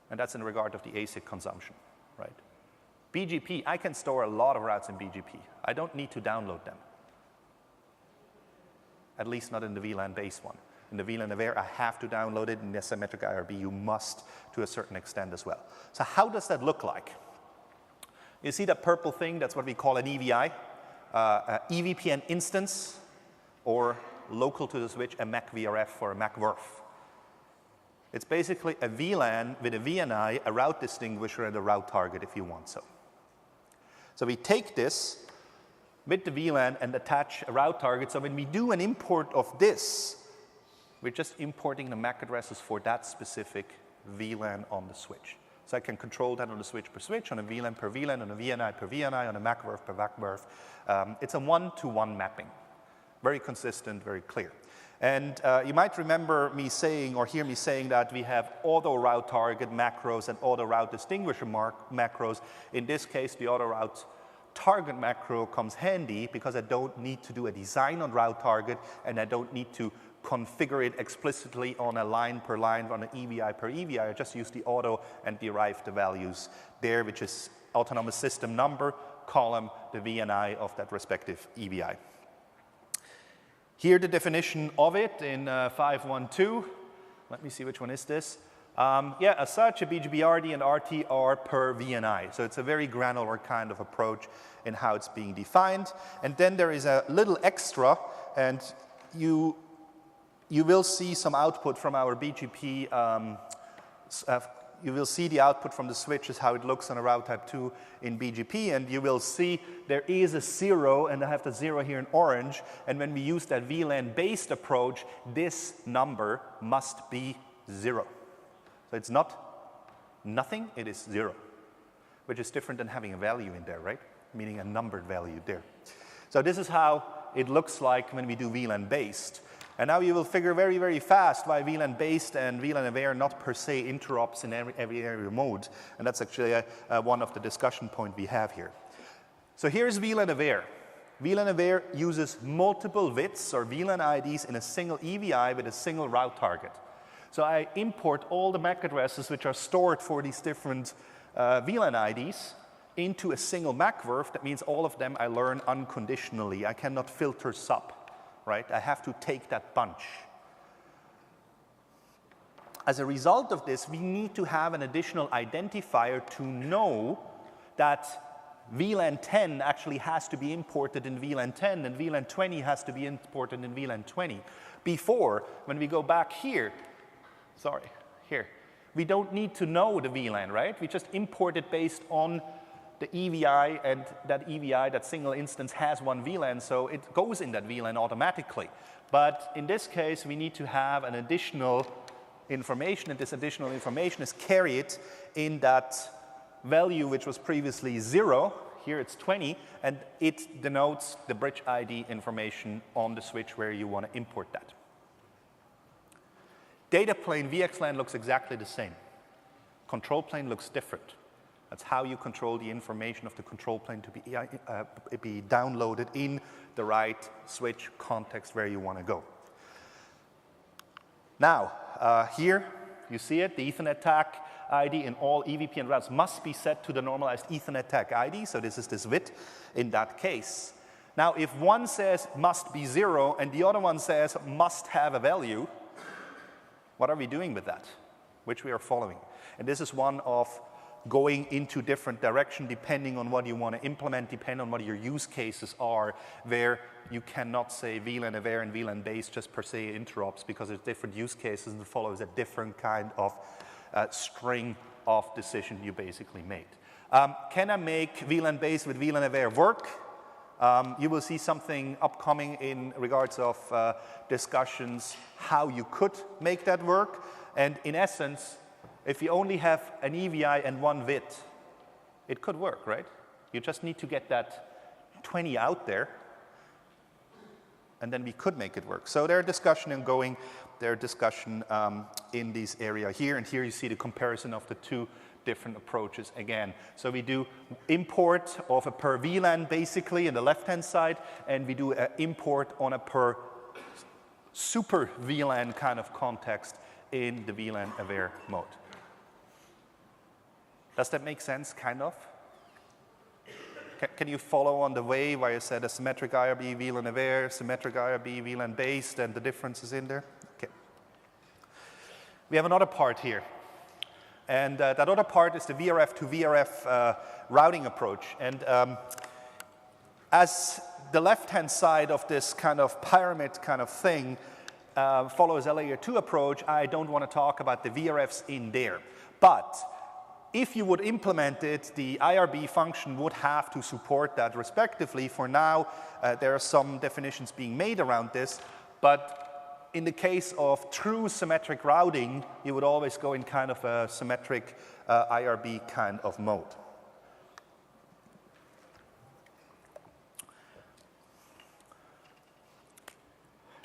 And that's in regard of the ASIC consumption, right? BGP, I can store a lot of routes in BGP. I don't need to download them. At least not in the VLAN base one. In the VLAN Aware, I have to download it. In the symmetric IRB, you must to a certain extent as well. So how does that look like? You see that purple thing? That's what we call an EVI, EVPN instance, or local to the switch, a MAC VRF or a MAC VRF. It's basically a VLAN with a VNI, a route distinguisher, and a route target if you want so. So we take this with the VLAN and attach a route target. So when we do an import of this, we're just importing the MAC addresses for that specific VLAN on the switch. So I can control that on the switch per switch, on a VLAN per VLAN, on a VNI per VNI, on a MAC VRF per MAC VRF. It's a one-to-one mapping. Very consistent, very clear. And you might remember me saying, or hear me saying, that we have auto route target macros and auto route distinguisher macros. In this case, the auto route target macro comes handy because I don't need to do a design on route target, and I don't need to configure it explicitly on a line per line, on an EVI per EVI. I just use the auto and derive the values there, which is autonomous system number, column, the VNI of that respective EVI. Here the definition of it in 5.1.2. Let me see, which one is this? Yeah, as such, a BGP RD and RT are per VNI. So it's a very granular kind of approach in how it's being defined. And then there is a little extra, and you will see some output from our BGP. You will see the output from the switches, how it looks on a route type 2 in BGP, and you will see there is a 0, and I have the 0 here in orange, and when we use that VLAN-based approach, this number must be 0. So it's not nothing, it is 0, which is different than having a value in there, right? Meaning a numbered value there. So this is how it looks like when we do VLAN-based. And now you will figure very, very fast why VLAN-based and VLAN Aware not per se interrupts in every area mode. And that's actually one of the discussion points we have here. So here's VLAN Aware. VLAN Aware uses multiple VITs or VLAN IDs in a single EVI with a single route target. So I import all the MAC addresses which are stored for these different VLAN IDs into a single MAC VRF. That means all of them I learn unconditionally. I cannot filter sub. Right? I have to take that bunch. As a result of this, we need to have an additional identifier to know that VLAN 10 actually has to be imported in VLAN 10 and VLAN 20 has to be imported in VLAN 20. Before, when we go back here, here, we don't need to know the VLAN, right? We just import it based on the EVI, and that EVI, that single instance, has one VLAN, so it goes in that VLAN automatically. But in this case, we need to have an additional information, and this additional information is carried in that value which was previously 0. Here it's 20, and it denotes the bridge ID information on the switch where you want to import that. Data plane VXLAN looks exactly the same. Control plane looks different. That's how you control the information of the control plane to be downloaded in the right switch context where you want to go. Now, here you see it, the Ethernet tag ID in all EVPN routes must be set to the normalized Ethernet tag ID, so this is this VIT in that case. Now, if one says must be 0 and the other one says must have a value, what are we doing with that? Which we are following. And this is one of going into different direction depending on what you want to implement, depending on what your use cases are, where you cannot say VLAN Aware and VLAN base just per se interrupts because there's different use cases and follows a different kind of string of decision you basically made. Can I make VLAN base with VLAN Aware work? You will see something upcoming in regards of discussions how you could make that work. And in essence, if you only have an EVI and one VIT, it could work, right? You just need to get that 20 out there, and then we could make it work. So there's discussion ongoing, there's discussion in this area here, and here you see the comparison of the two different approaches again. So we do import of a per VLAN basically in the left-hand side, and we do an import on a per super VLAN kind of context in the VLAN aware mode. Does that make sense, kind of? Can you follow on the way where I said a symmetric IRB, VLAN aware, symmetric IRB, VLAN based, and the differences in there? Okay. We have another part here. And that other part is the VRF to VRF routing approach. And as the left-hand side of this kind of pyramid kind of thing follows a layer 2 approach, I don't want to talk about the VRFs in there. But if you would implement it, the IRB function would have to support that respectively. For now, there are some definitions being made around this, but in the case of true symmetric routing, you would always go in kind of a symmetric IRB kind of mode.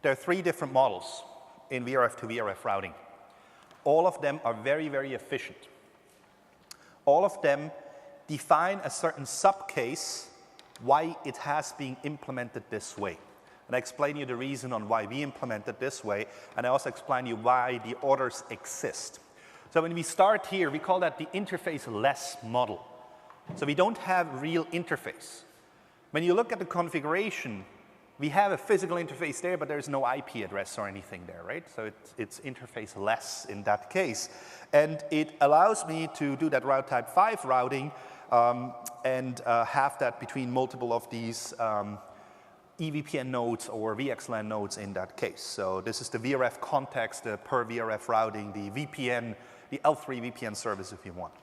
There are 3 different models in VRF to VRF routing. All of them are very, very efficient. All of them define a certain subcase why it has been implemented this way. And I explain you the reason on why we implement it this way, and I also explain you why the others exist. So when we start here, we call that the interface-less model. So we don't have real interface. When you look at the configuration, we have a physical interface there, but there's no IP address or anything there, right? So it's interface-less in that case. And it allows me to do that route type 5 routing and have that between multiple of these EVPN nodes or VXLAN nodes in that case. So this is the VRF context, the per VRF routing, the VPN, the L3 VPN service if you want.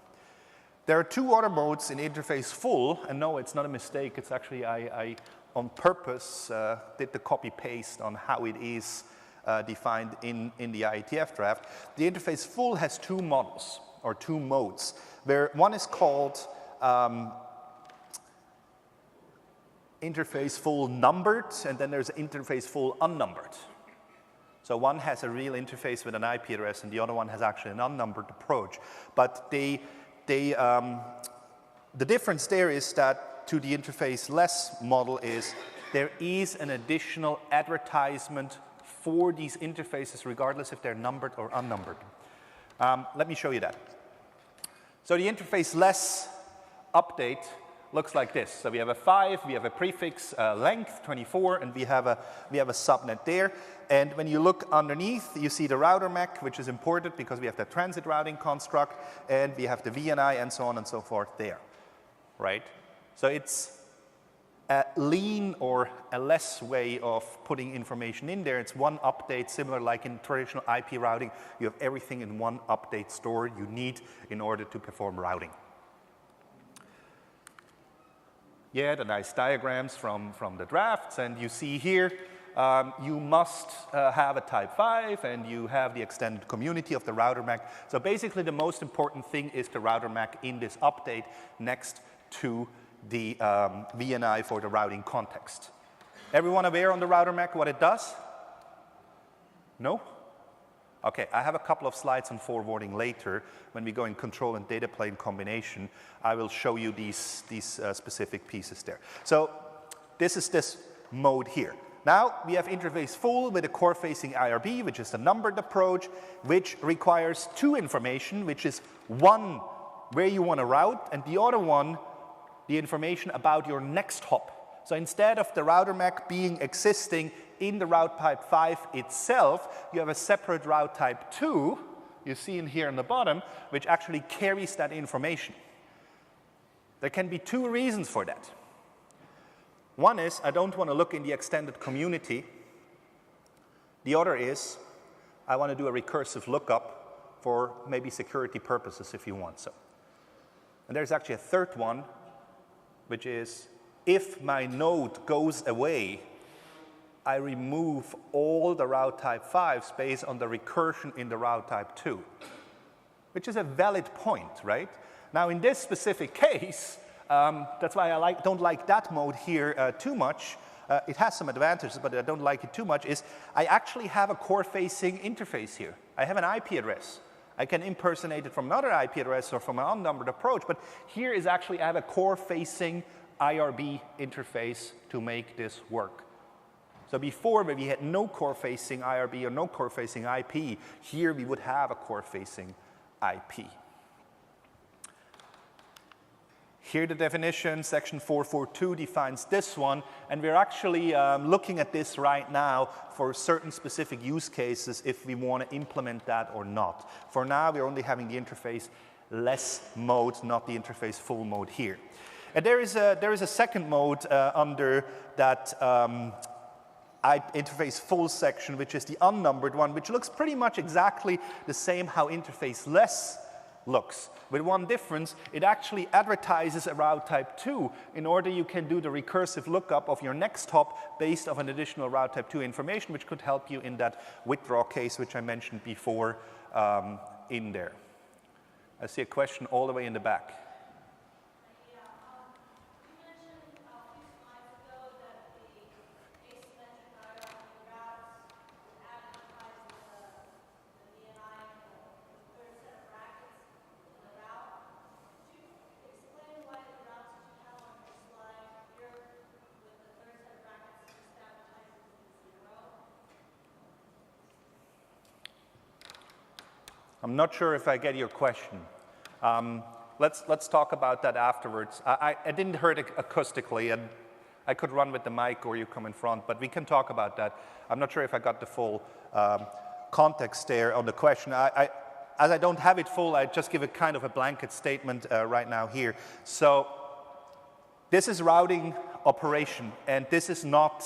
There are 2 other modes in interface full, and no, it's not a mistake. It's actually, I on purpose did the copy paste on how it is defined in the IETF draft. The interface full has 2 models or 2 modes, where one is called interface full numbered, and then there's interface full unnumbered. So one has a real interface with an IP address, and the other one has actually an unnumbered approach. But the difference there is that to the interface-less model is there is an additional advertisement for these interfaces, regardless if they're numbered or unnumbered. Let me show you that. So the interface-less update looks like this. So we have a 5, we have a prefix length 24, and we have a subnet there. And when you look underneath, you see the router MAC, which is important because we have the transit routing construct, and we have the VNI and so on and so forth there, right? So it's a lean or a less way of putting information in there. It's one update, similar like in traditional IP routing. You have everything in one update store you need in order to perform routing. Yeah, the nice diagrams from the drafts, and you see here, you must have a type 5, and you have the extended community of the router MAC. So basically, the most important thing is the router MAC in this update next to the VNI for the routing context. Everyone aware on the router MAC what it does? No? Okay, I have a couple of slides on forwarding later. When we go in control and data plane combination, I will show you these specific pieces there. So this is this mode here. Now we have interface full with a core-facing IRB, which is the numbered approach, which requires 2 information, which is one, where you want to route, and the other one, the information about your next hop. So instead of the router MAC being existing in the route type 5 itself, you have a separate route type 2, you see in here on the bottom, which actually carries that information. There can be 2 reasons for that. One is, I don't want to look in the extended community. The other is, I want to do a recursive lookup for maybe security purposes if you want so. And there's actually a third one, which is if my node goes away, I remove all the route type 5s based on the recursion in the route type 2, which is a valid point, right? Now, in this specific case, that's why I don't like that mode here too much. It has some advantages, but I don't like it too much, is I actually have a core-facing interface here. I have an IP address. I can impersonate it from another IP address or from an unnumbered approach, but here is actually, I have a core-facing IRB interface to make this work. So before, when we had no core-facing IRB or no core-facing IP, here we would have a core-facing IP. Here the definition, section 442 defines this one, and we're actually looking at this right now for certain specific use cases if we want to implement that or not. For now, we're only having the interface less mode, not the interface full mode here. And there is a second mode under that interface full section, which is the unnumbered one, which looks pretty much exactly the same how interface less looks. With one difference, it actually advertises a route type 2 in order you can do the recursive lookup of your next hop based on an additional route type 2 information, which could help you in that withdraw case, which I mentioned before in there. I see a question all the way in the back. I'm not sure if I get your question. Let's talk about that afterwards. I didn't hear it acoustically, and I could run with the mic or you come in front, but we can talk about that. I'm not sure if I got the full context there on the question. As I don't have it full, I just give a kind of a blanket statement right now here. So this is routing operation, and this is not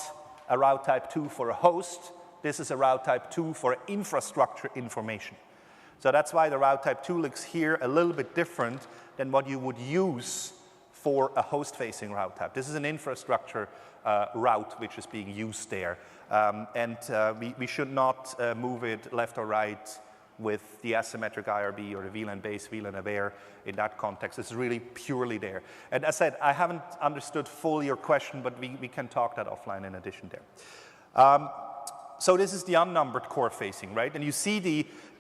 a route type 2 for a host. This is a route type 2 for infrastructure information. So that's why the route type 2 looks here a little bit different than what you would use for a host-facing route type. This is an infrastructure route which is being used there. We should not move it left or right with the asymmetric IRB or the VLAN-based VLAN-aware in that context. It's really purely there. And as I said, I haven't understood fully your question, but we can talk that offline in addition there. So this is the unnumbered core facing, right? And you see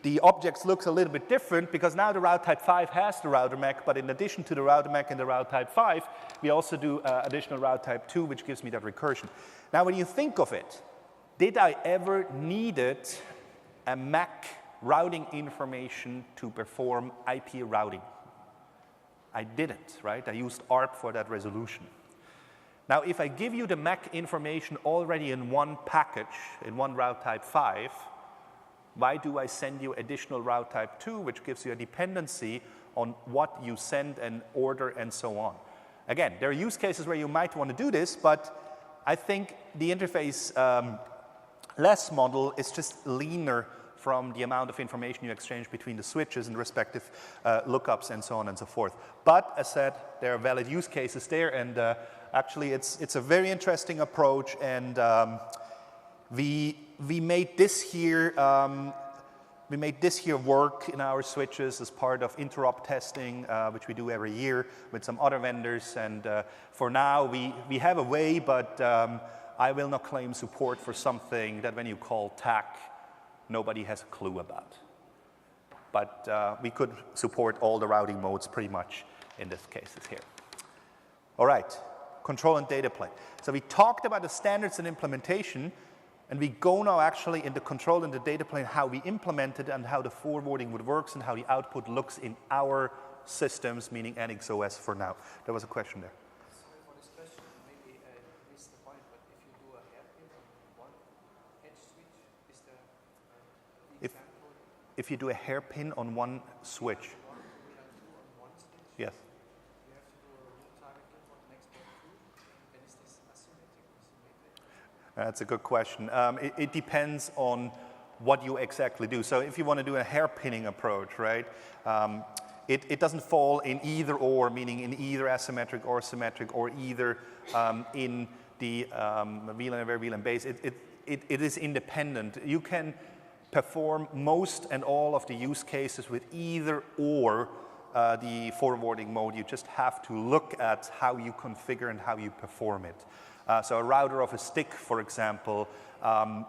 the objects looks a little bit different because now the route type 5 has the router MAC, but in addition to the router MAC and the route type 5, we also do additional route type 2, which gives me that recursion. Now, when you think of it, did I ever needed a MAC routing information to perform IP routing? I didn't, right? I used ARP for that resolution. Now, if I give you the MAC information already in one package, in one route type 5, why do I send you additional route type 2, which gives you a dependency on what you send and order and so on? Again, there are use cases where you might want to do this, but I think the interface less model is just leaner from the amount of information you exchange between the switches and respective lookups and so on and so forth. But as said, there are valid use cases there, and actually it's a very interesting approach, and we made this here work in our switches as part of interop testing, which we do every year with some other vendors. And for now, we have a way, but I will not claim support for something that when you call TAC, nobody has a clue about. But we could support all the routing modes pretty much in this cases here. All right, control and data plane. So we talked about the standards and implementation, and we go now actually in the control and the data plane, how we implement it and how the forwarding would work and how the output looks in our systems, meaning NXOS for now. There was a question there. Sorry for this question, maybe I missed the point, but if you do a hairpin on one edge switch, is there the example? If you do a hairpin on one switch. One VLAN 2 on one switch? Yes. You have to do a root targeting for the next port 2, and is this asymmetric or symmetric? That's a good question. It depends on what you exactly do. So if you want to do a hairpinning approach, right, It doesn't fall in either or, meaning in either asymmetric or symmetric or either in the VLAN over VLAN base. It is independent. You can perform most and all of the use cases with either or the forwarding mode. You just have to look at how you configure and how you perform it. So a router of a stick, for example,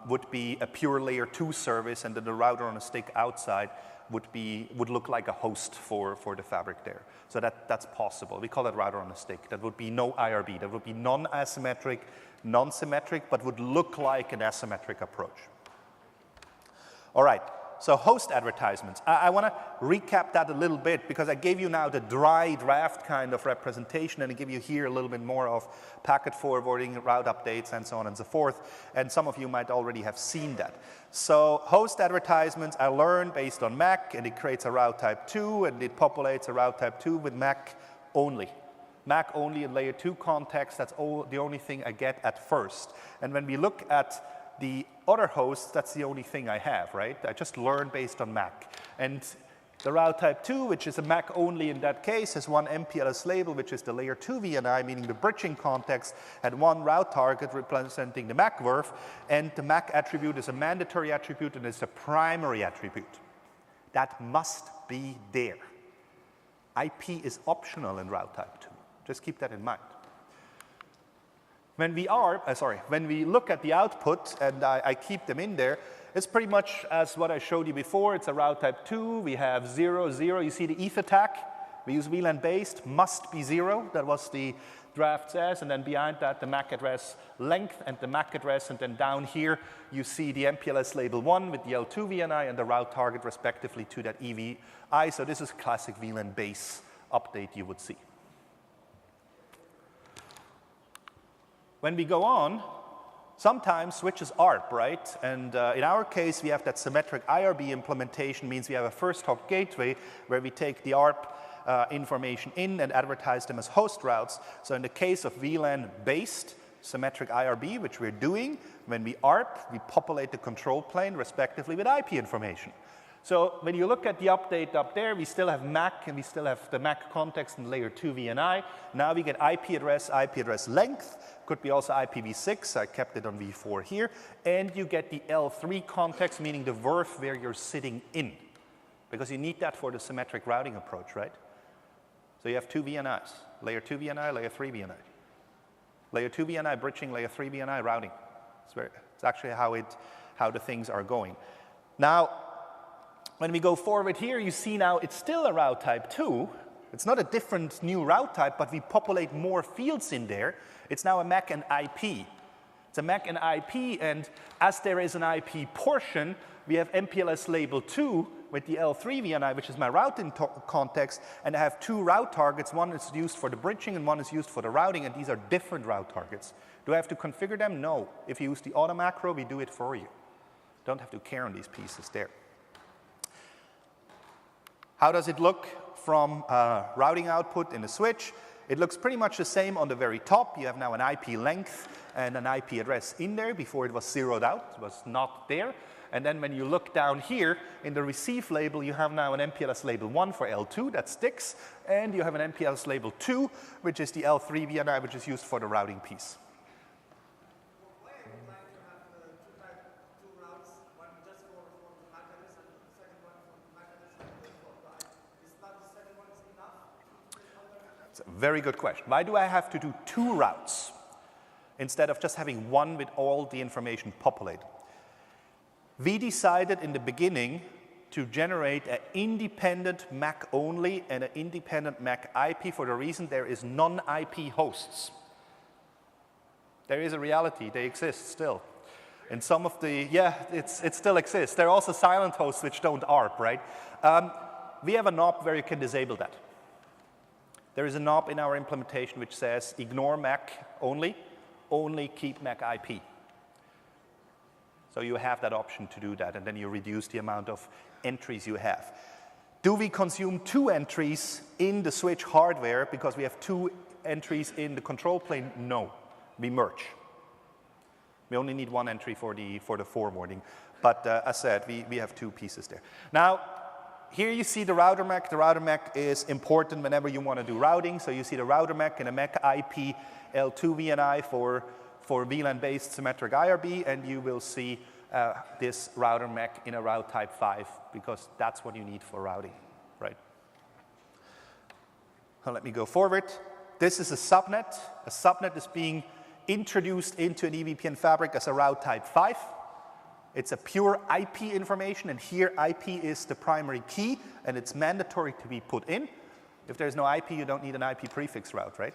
would be a pure layer 2 service, and then the router on a stick outside would look like a host for the fabric there. So that's possible. We call it router on a stick. That would be no IRB. That would be non-asymmetric, non-symmetric, but would look like an asymmetric approach. All right, so host advertisements. I want to recap that a little bit because I gave you now the dry draft kind of representation, and I give you here a little bit more of packet forwarding, route updates, and so on and so forth. And some of you might already have seen that. So host advertisements I learned based on MAC, and it creates a route type 2, and it populates a route type 2 with MAC only. MAC only in layer 2 context, that's the only thing I get at first. And when we look at the other hosts, that's the only thing I have, right? I just learned based on MAC. And the route type 2, which is a MAC only in that case, has one MPLS label, which is the layer 2 VNI, meaning the bridging context, and one route target representing the MAC verb. And the MAC attribute is a mandatory attribute and it's a primary attribute. That must be there. IP is optional in route type 2. Just keep that in mind. When we look at the output, and I keep them in there, it's pretty much as what I showed you before. It's a route type 2. We have 0, 0. You see the ETH attack. We use VLAN based, must be 0. That was the draft says. And then behind that, the MAC address length and the MAC address. And then down here, you see the MPLS label 1 with the L2 VNI and the route target respectively to that EVI. So this is classic VLAN base update you would see. When we go on, sometimes switches ARP, right? And in our case, we have that symmetric IRB implementation, means we have a first hop gateway where we take the ARP information in and advertise them as host routes. So in the case of VLAN-based symmetric IRB, which we're doing, when we ARP, we populate the control plane respectively with IP information. So when you look at the update up there, we still have MAC, and we still have the MAC context in layer 2 VNI. Now we get IP address length. Could be also IPv6. I kept it on v4 here. And you get the L3 context, meaning the verb where you're sitting in. Because you need that for the symmetric routing approach, right? So you have 2 VNIs. Layer 2 VNI, layer 3 VNI. Layer 2 VNI bridging, layer 3 VNI routing. It's actually how the things are going. Now, when we go forward here, you see now it's still a route type 2. It's not a different new route type, but we populate more fields in there. It's now a MAC and IP. It's a MAC and IP, and as there is an IP portion, we have MPLS label 2 with the L3 VNI, which is my routing context, and I have 2 route targets. One is used for the bridging and one is used for the routing, and these are different route targets. Do I have to configure them? No. If you use the auto macro, we do it for you. Don't have to care on these pieces there. How does it look from routing output in the switch? It looks pretty much the same on the very top. You have now an IP length and an IP address in there. Before it was zeroed out, it was not there. And then when you look down here in the receive label, you have now an MPLS label 1 for L2, that sticks. And you have an MPLS label 2, which is the L3 VNI, which is used for the routing piece. Why I would like to have two routes, one just for the MAC address and the second one for the MAC address and the for the IP. Is not the second one is enough? It's a very good question. Why do I have to do 2 routes instead of just having one with all the information populated? We decided in the beginning to generate an independent MAC only and an independent MAC IP for the reason there is non-IP hosts. There is a reality, they exist still. And some of the, it still exists. There are also silent hosts which don't ARP, right? We have a knob where you can disable that. There is a knob in our implementation which says ignore MAC only keep MAC IP. So you have that option to do that, and then you reduce the amount of entries you have. Do we consume 2 entries in the switch hardware because we have 2 entries in the control plane? No, we merge. We only need 1 entry for the forwarding. But as said, we have 2 pieces there. Now, Here you see the router MAC. The router MAC is important whenever you want to do routing. So you see the router MAC and a MAC IP L2 VNI for VLAN-based symmetric IRB, and you will see this router MAC in a route type 5 because that's what you need for routing, right? Now let me go forward. This is a subnet. A subnet is being introduced into an EVPN fabric as a route type 5. It's a pure IP information, and here IP is the primary key, and it's mandatory to be put in. If there's no IP, you don't need an IP prefix route, right?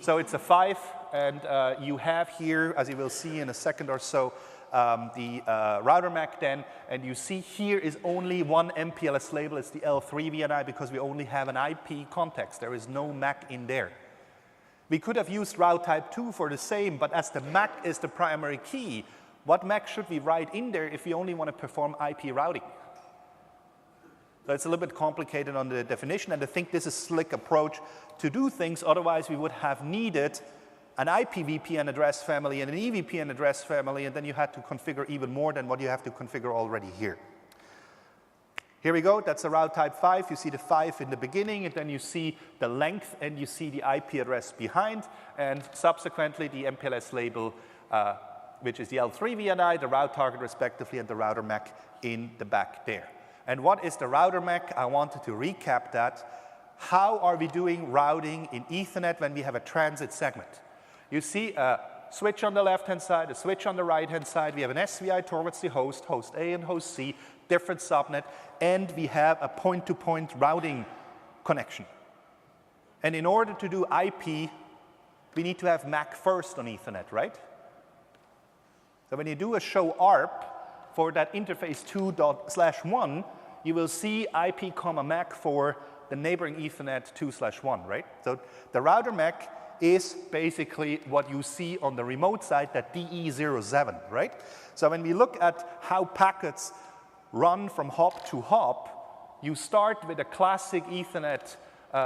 So it's a 5, and you have here, as you will see in a second or so, the router MAC then, and you see here is only one MPLS label. It's the L3 VNI because we only have an IP context. There is no MAC in there. We could have used route type 2 for the same, but as the MAC is the primary key, what MAC should we write in there if we only want to perform IP routing? So it's a little bit complicated on the definition, and I think this is a slick approach to do things. Otherwise, we would have needed an IP VPN address family and an EVPN address family, and then you had to configure even more than what you have to configure already here. Here we go. That's a route type 5. You see the 5 in the beginning, and then you see the length, and you see the IP address behind, and subsequently the MPLS label, which is the L3 VNI, the route target respectively, and the router MAC in the back there. And what is the router MAC? I wanted to recap that. How are we doing routing in Ethernet when we have a transit segment? You see a switch on the left-hand side, a switch on the right-hand side. We have an SVI towards the host, host A and host C, different subnet, and we have a point-to-point routing connection. And in order to do IP, we need to have MAC first on Ethernet, right? So when you do a show ARP for that interface 2./1, you will see IP, MAC for the neighboring Ethernet 2/1, right? So the router MAC is basically what you see on the remote side, that DE07, right? So when we look at how packets run from hop to hop, you start with a classic Ethernet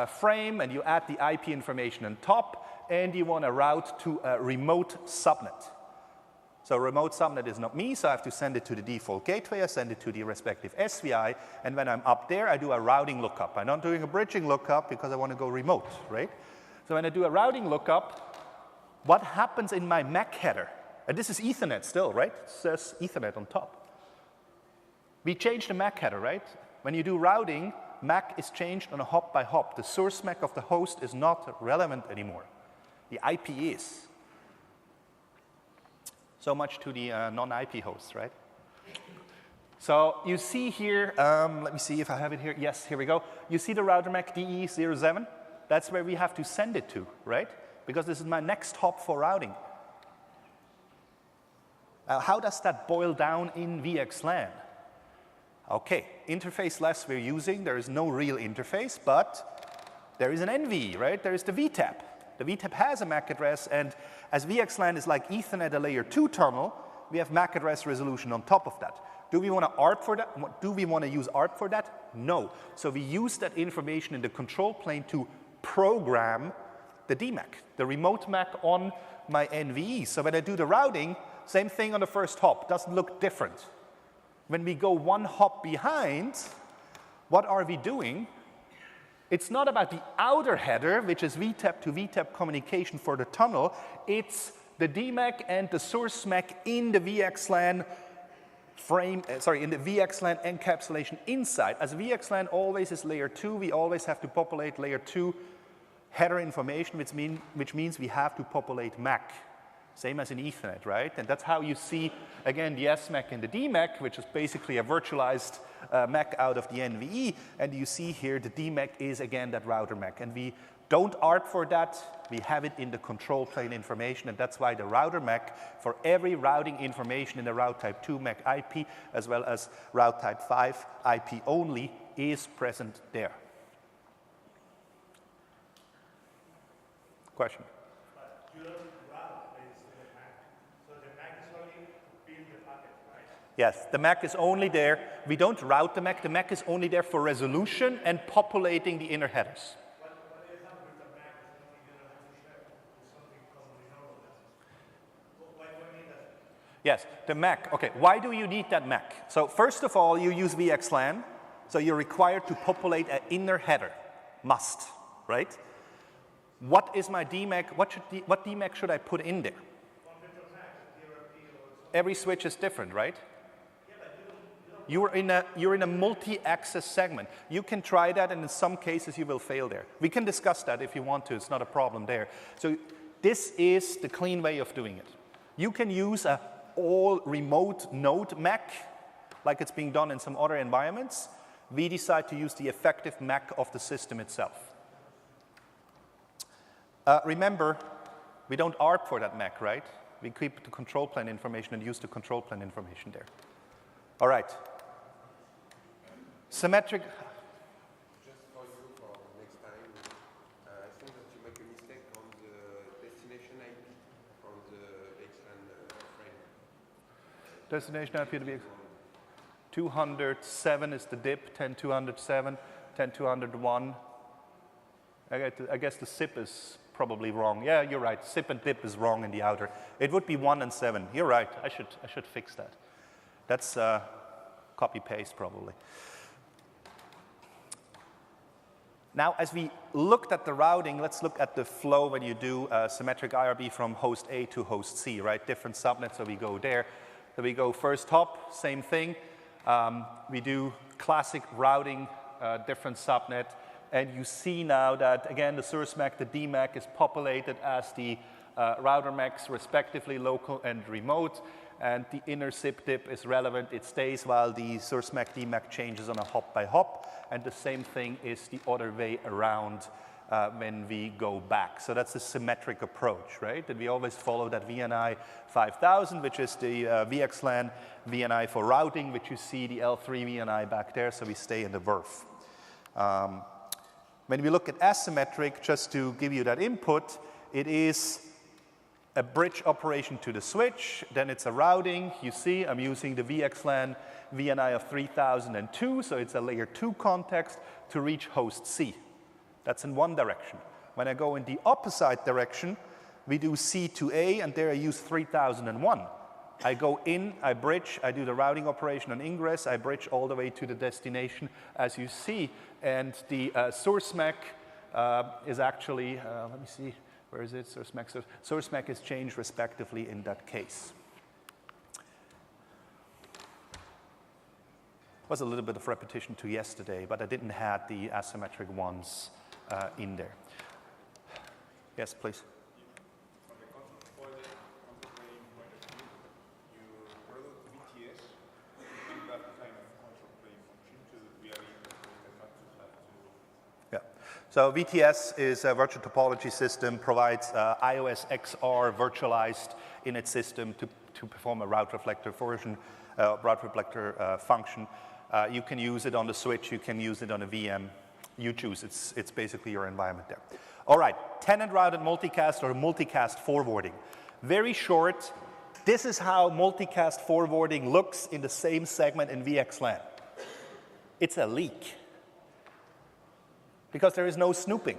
frame, and you add the IP information on top, and you want to route to a remote subnet. So remote subnet is not me, so I have to send it to the default gateway. I send it to the respective SVI, and when I'm up there, I do a routing lookup. I'm not doing a bridging lookup because I want to go remote, right? So when I do a routing lookup, what happens in my MAC header? And this is Ethernet still, right? It says Ethernet on top. We changed the MAC header, right? When you do routing, MAC is changed on a hop by hop. The source MAC of the host is not relevant anymore. The IP is. So much to the non-IP hosts, right? So you see here, let me see if I have it here. Yes, here we go. You see the router MAC DE07? That's where we have to send it to, right? Because this is my next hop for routing. How does that boil down in VXLAN? Okay, interface less we're using. There is no real interface, but there is an NV, right? There is the VTAP. The VTAP has a MAC address, and as VXLAN is like Ethernet, a layer 2 terminal, we have MAC address resolution on top of that. Do we want to ARP for that? Do we want to use ARP for that? No. So we use that information in the control plane to program the DMAC, the remote MAC on my NVE. So when I do the routing, same thing on the first hop, doesn't look different. When we go one hop behind, what are we doing? It's not about the outer header, which is VTAP to VTAP communication for the tunnel. It's the DMAC and the source MAC in the VXLAN frame, in the VXLAN encapsulation inside. As VXLAN always is layer 2, we always have to populate layer 2 header information, which means we have to populate MAC. Same as in Ethernet, right? And that's how you see, again, the SMAC and the DMAC, which is basically a virtualized MAC out of the NVE. And you see here the DMAC is, again, that router MAC. And we don't ARP for that. We have it in the control plane information. And that's why the router MAC, for every routing information in the route type 2 MAC IP, as well as route type 5 IP only, is present there. Question? Yes, the MAC is only there. We don't route the MAC. The MAC is only there for resolution and populating the inner headers. What is happening with the MAC is something you don't have to share. It's something commonly known as. Why do you need that? Yes, the MAC. Okay, why do you need that MAC? So first of all, you use VXLAN. So you're required to populate an inner header, must, right? What is my DMAC? What DMAC should I put in there? Every switch is different, right? You're in a multi-access segment. You can try that, and in some cases you will fail there. We can discuss that if you want to. It's not a problem there. So this is the clean way of doing it. You can use a all remote node MAC, like it's being done in some other environments. We decide to use the effective MAC of the system itself. Remember, we don't ARP for that MAC, right? We keep the control plane information and use the control plane information there. All right. Symmetric. Just for you for next time, I think that you make a mistake on the destination IP from the VXLAN frame. Destination IP to be 207 is the DIP, 10207, 10201. I guess the SIP is probably wrong. Yeah, you're right. SIP and DIP is wrong in the outer. It would be 1 and 7. You're right. I should fix that. That's copy paste probably. Now, as we looked at the routing, let's look at the flow when you do symmetric IRB from host A to host C, right? Different subnets, so we go there. So we go first hop, same thing. We do classic routing, different subnet. And you see now that, again, the source MAC, the DMAC is populated as the router MACs, respectively, local and remote. And the inner SIP DIP is relevant. It stays while the source MAC DMAC changes on a hop by hop. And the same thing is the other way around when we go back. So that's the symmetric approach, right? And we always follow that VNI 5000, which is the VXLAN VNI for routing, which you see the L3 VNI back there. So we stay in the VRF. When we look at asymmetric, just to give you that input, it is a bridge operation to the switch, then it's a routing. You see, I'm using the VXLAN VNI of 3002, so it's a layer 2 context to reach host C. That's in one direction. When I go in the opposite direction, we do C to A, and there I use 3001. I go in, I bridge, I do the routing operation on ingress, I bridge all the way to the destination, as you see. And the source MAC is actually, let me see, where is it? Source MAC is changed respectively in that case. Was a little bit of repetition to yesterday, but I didn't have the asymmetric ones in there. Yes, please. From the control plane point of view, you product VTS, you do that kind of control plane function to really the factors have to. Yeah. So VTS is a virtual topology system, provides iOS XR virtualized in its system to perform a route reflector version, route reflector function. You can use it on the switch, you can use it on a VM. You choose, it's basically your environment there. All right, tenant routed multicast or multicast forwarding. Very short, this is how multicast forwarding looks in the same segment in VXLAN. It's a leak. Because there is no snooping.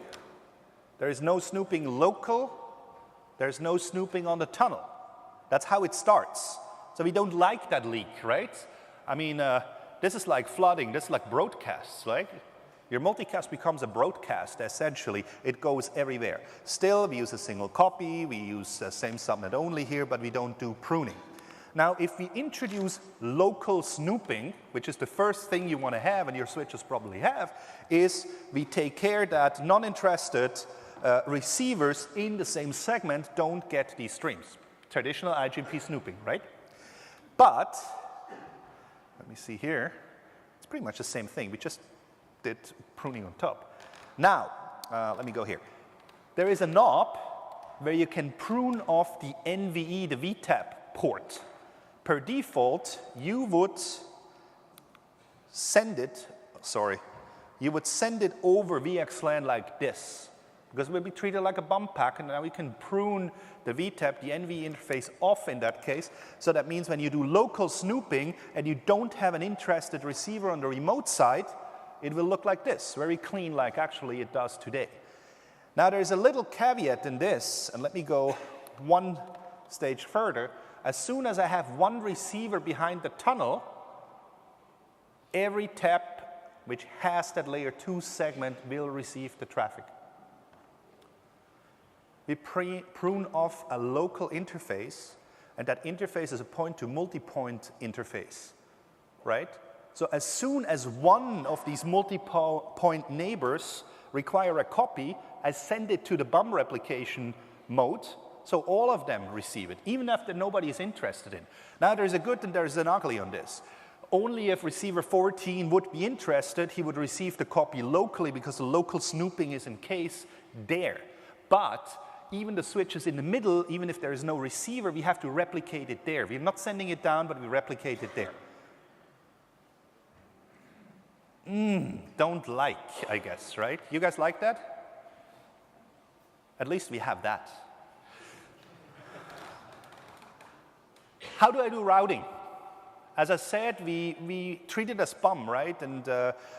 There is no snooping local, there's no snooping on the tunnel. That's how it starts. So we don't like that leak, right? I mean, this is like flooding, this is like broadcasts, right? Your multicast becomes a broadcast, essentially. It goes everywhere. Still, we use a single copy, we use same subnet only here, but we don't do pruning. Now, if we introduce local snooping, which is the first thing you want to have, and your switches probably have, is we take care that non-interested receivers in the same segment don't get these streams. Traditional IGP snooping, right? But, let me see here, it's pretty much the same thing. We just did pruning on top. Now, let me go here. There is a knob where you can prune off the NVE, the VTAP port. Per default, you would send it, you would send it over VXLAN like this, because it will be treated like a bump pack, and now we can prune the VTAP, the NVE interface off in that case. So that means when you do local snooping and you don't have an interested receiver on the remote side, it will look like this, very clean like actually it does today. Now there's a little caveat in this, and let me go one stage further. As soon as I have one receiver behind the tunnel, every tap which has that layer 2 segment will receive the traffic. We prune off a local interface, and that interface is a point-to-multipoint interface, right? So as soon as one of these multi-point neighbors require a copy, I send it to the BUM replication mode, so all of them receive it, even if nobody is interested in. Now there's a good and there's an ugly on this. Only if receiver 14 would be interested, he would receive the copy locally because the local snooping is in case there. But even the switches in the middle, even if there is no receiver, we have to replicate it there. We're not sending it down, but we replicate it there. Don't like, I guess, right? You guys like that? At least we have that. How do I do routing? As I said, we treat it as BUM, right? And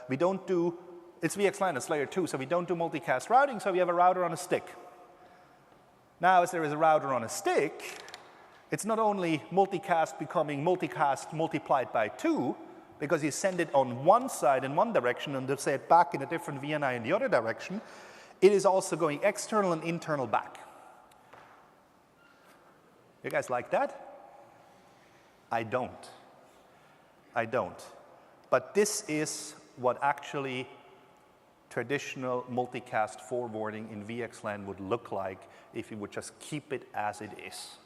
we don't do, it's VXLAN, it's layer 2, so we don't do multicast routing, so we have a router on a stick. Now, as there is a router on a stick, it's not only multicast becoming multicast multiplied by 2, because you send it on one side in one direction and then say it back in a different VNI in the other direction, it is also going external and internal back. You guys like that? I don't. But this is what actually traditional multicast forwarding in VXLAN would look like if you would just keep it as it is.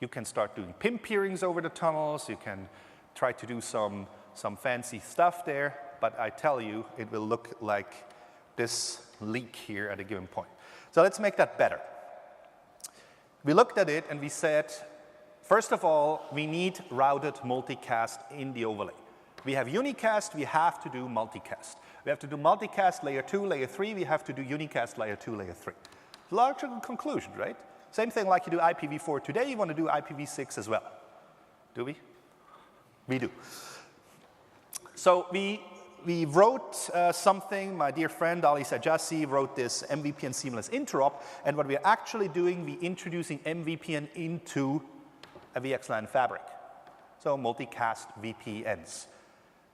You can start doing PIM peerings over the tunnels, you can try to do some fancy stuff there, but I tell you, it will look like this leak here at a given point. So let's make that better. We looked at it and we said, first of all, we need routed multicast in the overlay. We have unicast, we have to do multicast. We have to do multicast layer 2, layer 3, we have to do unicast layer 2, layer 3. Logical conclusion, right? Same thing like you do IPv4 today, you want to do IPv6 as well. Do we? We do. So we wrote something, my dear friend Ali Sajasi wrote this MVPN seamless interop, and what we're actually doing, we're introducing MVPN into a VXLAN fabric. So multicast VPNs.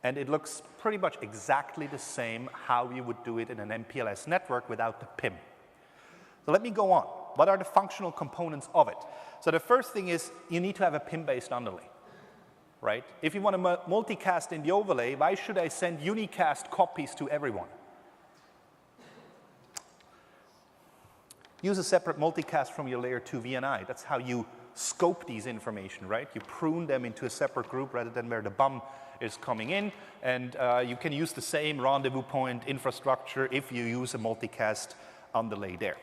And it looks pretty much exactly the same how you would do it in an MPLS network without the PIM. So let me go on. What are the functional components of it? So the first thing is you need to have a PIM-based underlay, right? If you want to multicast in the overlay, why should I send unicast copies to everyone? Use a separate multicast from your layer 2 VNI. That's how you scope these information, right? You prune them into a separate group rather than where the BUM is coming in, and you can use the same rendezvous point infrastructure if you use a multicast underlay there.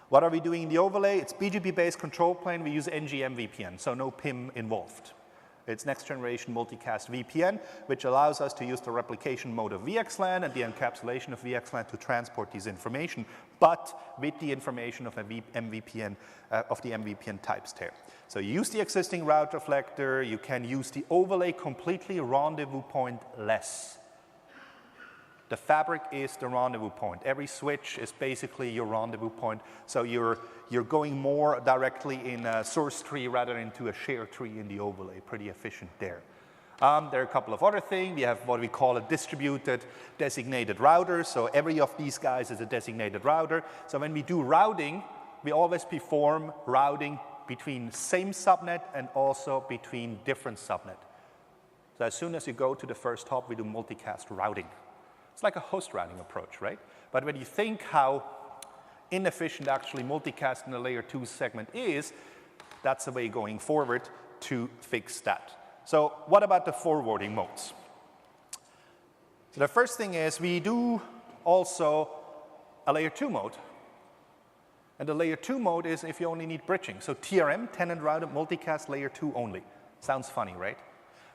What are we doing in the overlay? It's BGP-based control plane. We use NGMVPN, so no PIM involved. It's next generation multicast VPN, which allows us to use the replication mode of VXLAN and the encapsulation of VXLAN to transport these information, but with the information of a MVPN, of the MVPN types there. So you use the existing route reflector, you can use the overlay completely rendezvous point less. The fabric is the rendezvous point. Every switch is basically your rendezvous point, so you're going more directly in a source tree rather than into a shared tree in the overlay. Pretty efficient there. There are a couple of other things. We have what we call a distributed designated router. So every of these guys is a designated router. So when we do routing, we always perform routing between same subnet and also between different subnet. So as soon as you go to the first hop, we do multicast routing. It's like a host routing approach, right? But when you think how inefficient actually multicast in the layer 2 segment is, that's the way going forward to fix that. So what about the forwarding modes? So the first thing is we do also a layer 2 mode. And the layer 2 mode is if you only need bridging. So TRM, Tenant Routed Multicast layer 2 only. Sounds funny, right?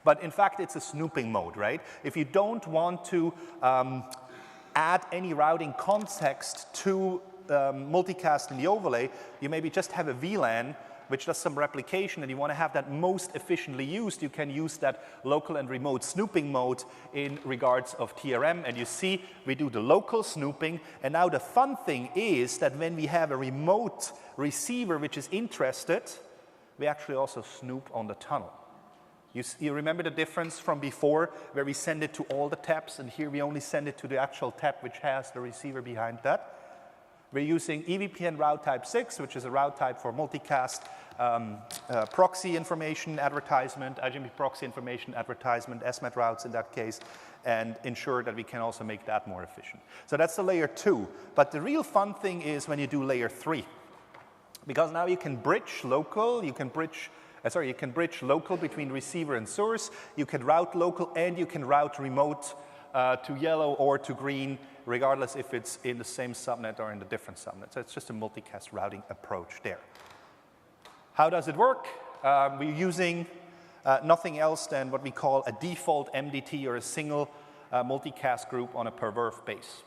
But in fact, it's a snooping mode, right? If you don't want to add any routing context to multicast in the overlay, you maybe just have a VLAN which does some replication and you want to have that most efficiently used, you can use that local and remote snooping mode in regards of TRM. And you see, we do the local snooping. And now the fun thing is that when we have a remote receiver which is interested, we actually also snoop on the tunnel. You remember the difference from before where we send it to all the taps, and here we only send it to the actual tap which has the receiver behind that. We're using EVPN route type 6, which is a route type for multicast proxy information advertisement, IGMP proxy information advertisement, SMET routes in that case, and ensure that we can also make that more efficient. So that's the layer 2. But the real fun thing is when you do layer 3. Because now you can bridge local, you can bridge local between receiver and source, you can route local, and you can route remote to yellow or to green, regardless if it's in the same subnet or in the different subnet. So it's just a multicast routing approach there. How does it work? We're using nothing else than what we call a default MDT, or a single multicast group on a per VRF base.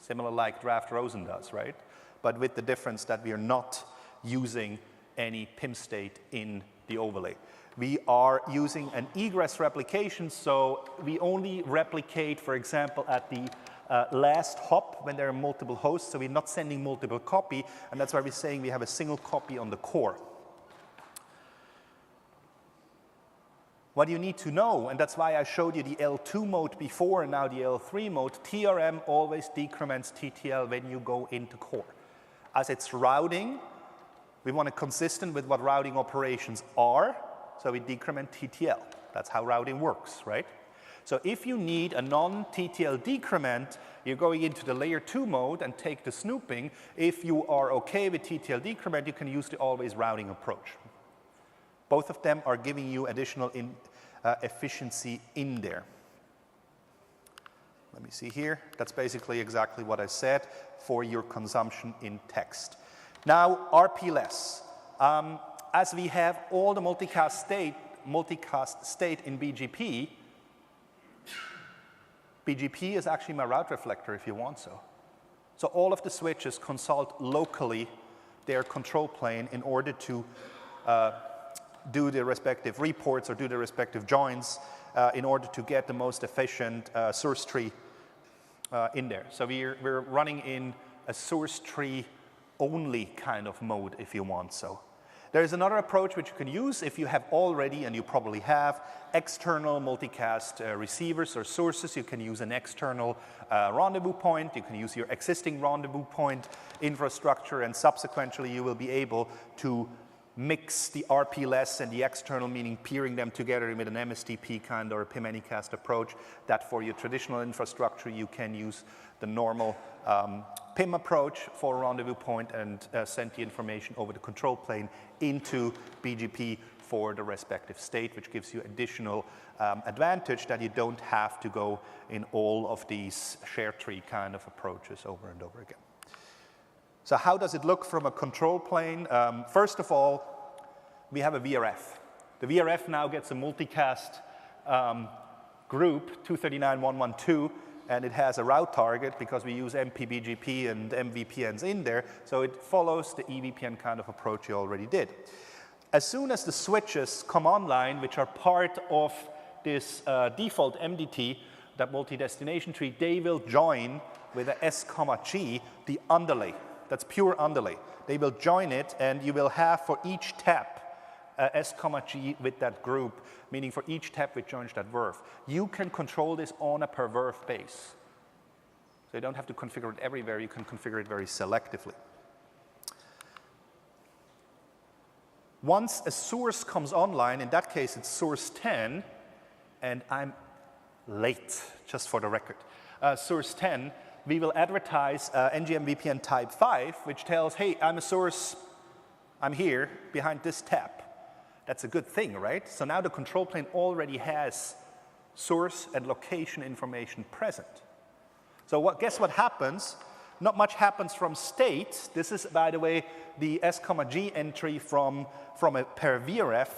Similar like Draft Rosen does, right? But with the difference that we are not using any PIM state in the overlay. We are using an egress replication, so we only replicate, for example, at the last hop when there are multiple hosts, so we're not sending multiple copy, and that's why we're saying we have a single copy on the core. What you need to know, and that's why I showed you the L2 mode before and now the L3 mode, TRM always decrements TTL when you go into core. As it's routing, we want it consistent with what routing operations are, so we decrement TTL. That's how routing works, right? So if you need a non-TTL decrement, you're going into the layer 2 mode and take the snooping. If you are okay with TTL decrement, you can use the always routing approach. Both of them are giving you additional efficiency in there. Let me see here. That's basically exactly what I said for your consumption in text. Now, RP-less. As we have all the multicast state in BGP, BGP is actually my route reflector if you want so. So all of the switches consult locally their control plane in order to do the respective reports or do the respective joins in order to get the most efficient source tree in there. So we're running in a source tree only kind of mode if you want so. There is another approach which you can use if you have already, and you probably have, external multicast receivers or sources. You can use an external rendezvous point. You can use your existing rendezvous point infrastructure, and subsequently you will be able to mix the RP-less and the external, meaning peering them together with an MSTP kind or a PIM Anycast approach, that for your traditional infrastructure you can use the normal PIM approach for a rendezvous point and send the information over the control plane into BGP for the respective state, which gives you additional advantage that you don't have to go in all of these share tree kind of approaches over and over again. So how does it look from a control plane? First of all, we have a VRF. The VRF now gets a multicast group, 239.112, and it has a route target because we use MPBGP and MVPNs in there, so it follows the EVPN kind of approach you already did. As soon as the switches come online, which are part of this default MDT, that multi-destination tree, they will join with a S, G, the underlay. That's pure underlay. They will join it, and you will have for each tap S, G with that group, meaning for each tap which joins that VRF. You can control this on a per VRF base. So you don't have to configure it everywhere. You can configure it very selectively. Once a source comes online, in that case it's source 10, and I'm late, just for the record. Source 10, we will advertise NGM VPN type 5, which tells, hey, I'm a source, I'm here behind this tap. That's a good thing, right? So now the control plane already has source and location information present. So guess what happens? Not much happens from state. This is, by the way, the S, G entry from a per VRF,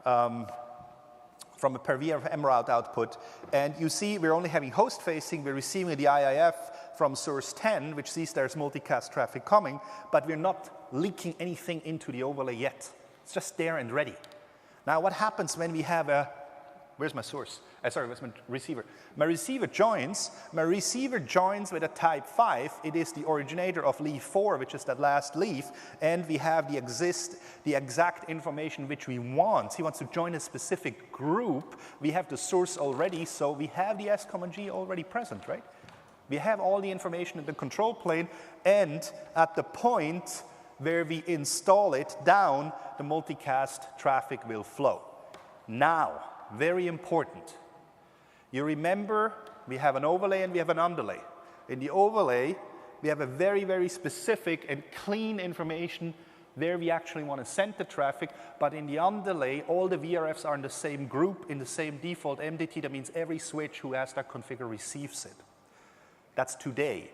from a per VRF mRoute output. And you see we're only having host facing. We're receiving the IIF from source 10, which sees there's multicast traffic coming, but we're not leaking anything into the overlay yet. It's just there and ready. Now what happens when we have a Where's my source? Sorry, where's my receiver? My receiver joins with a type 5. It is the originator of leaf 4, which is that last leaf, and we have the exact information which we want. He wants to join a specific group. We have the source already, so we have the S, G already present, right? We have all the information in the control plane, and at the point where we install it down, the multicast traffic will flow. Now, very important. You remember we have an overlay and we have an underlay. In the overlay, we have a very, very specific and clean information where we actually want to send the traffic, but in the underlay, all the VRFs are in the same group, in the same default MDT. That means every switch who has that configured receives it. That's today.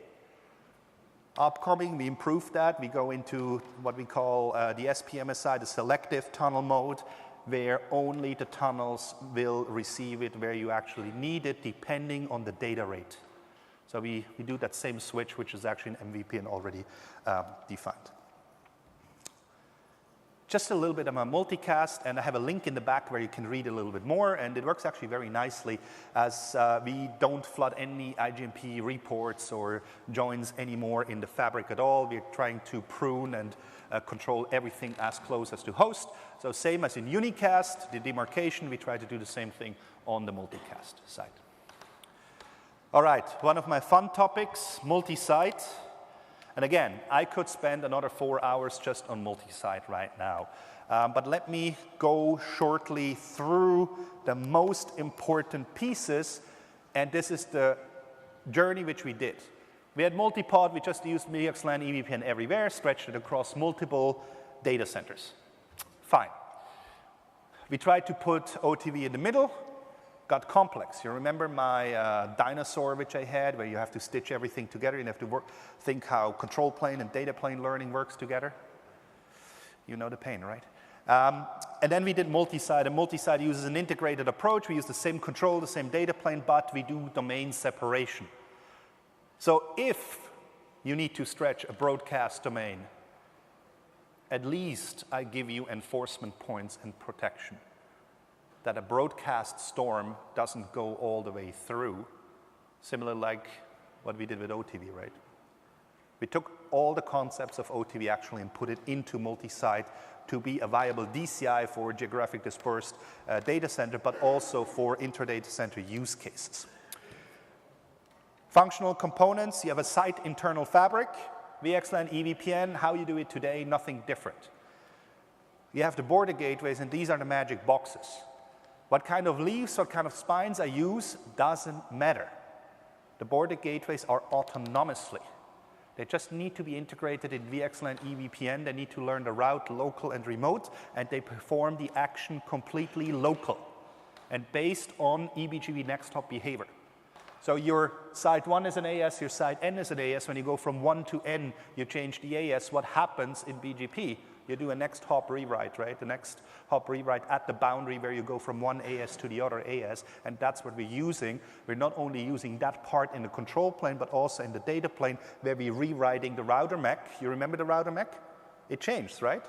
Upcoming, we improve that. We go into what we call the SPMSI, the selective tunnel mode, where only the tunnels will receive it where you actually need it, depending on the data rate. So we do that same switch, which is actually in MVPN already defined. Just a little bit of my multicast, and I have a link in the back where you can read a little bit more, and it works actually very nicely as we don't flood any IGMP reports or joins anymore in the fabric at all. We're trying to prune and control everything as close as to host. So same as in unicast, the demarcation, we try to do the same thing on the multicast side. All right, one of my fun topics, multi-site. And again, I could spend another 4 hours just on multi-site right now. But let me go shortly through the most important pieces. And this is the journey which we did. We had multi-pod, we just used VXLAN EVPN everywhere, stretched it across multiple data centers. Fine. We tried to put OTV in the middle, got complex. You remember my dinosaur which I had, where you have to stitch everything together, you have to think how control plane and data plane learning works together? You know the pain, right? And then we did multi-site, and multi-site uses an integrated approach. We use the same control, the same data plane, but we do domain separation. So if you need to stretch a broadcast domain, at least I give you enforcement points and protection, that a broadcast storm doesn't go all the way through, similar like what we did with OTV, right? We took all the concepts of OTV actually and put it into multi-site to be a viable DCI for geographic dispersed data center, but also for inter-data center use cases. Functional components, you have a site internal fabric, VXLAN EVPN, how you do it today, nothing different. You have the border gateways, and these are the magic boxes. What kind of leaves, what kind of spines I use doesn't matter. The border gateways are autonomously. They just need to be integrated in VXLAN EVPN. They need to learn the route, local and remote, and they perform the action completely local and based on EBGP next hop behavior. So your site 1 is an AS, your site N is an AS. When you go from 1 to N, you change the AS. What happens in BGP? You do a next hop rewrite, right? The next hop rewrite at the boundary where you go from one AS to the other AS, and that's what we're using. We're not only using that part in the control plane, but also in the data plane where we're rewriting the router MAC. You remember the router MAC? It changed, right?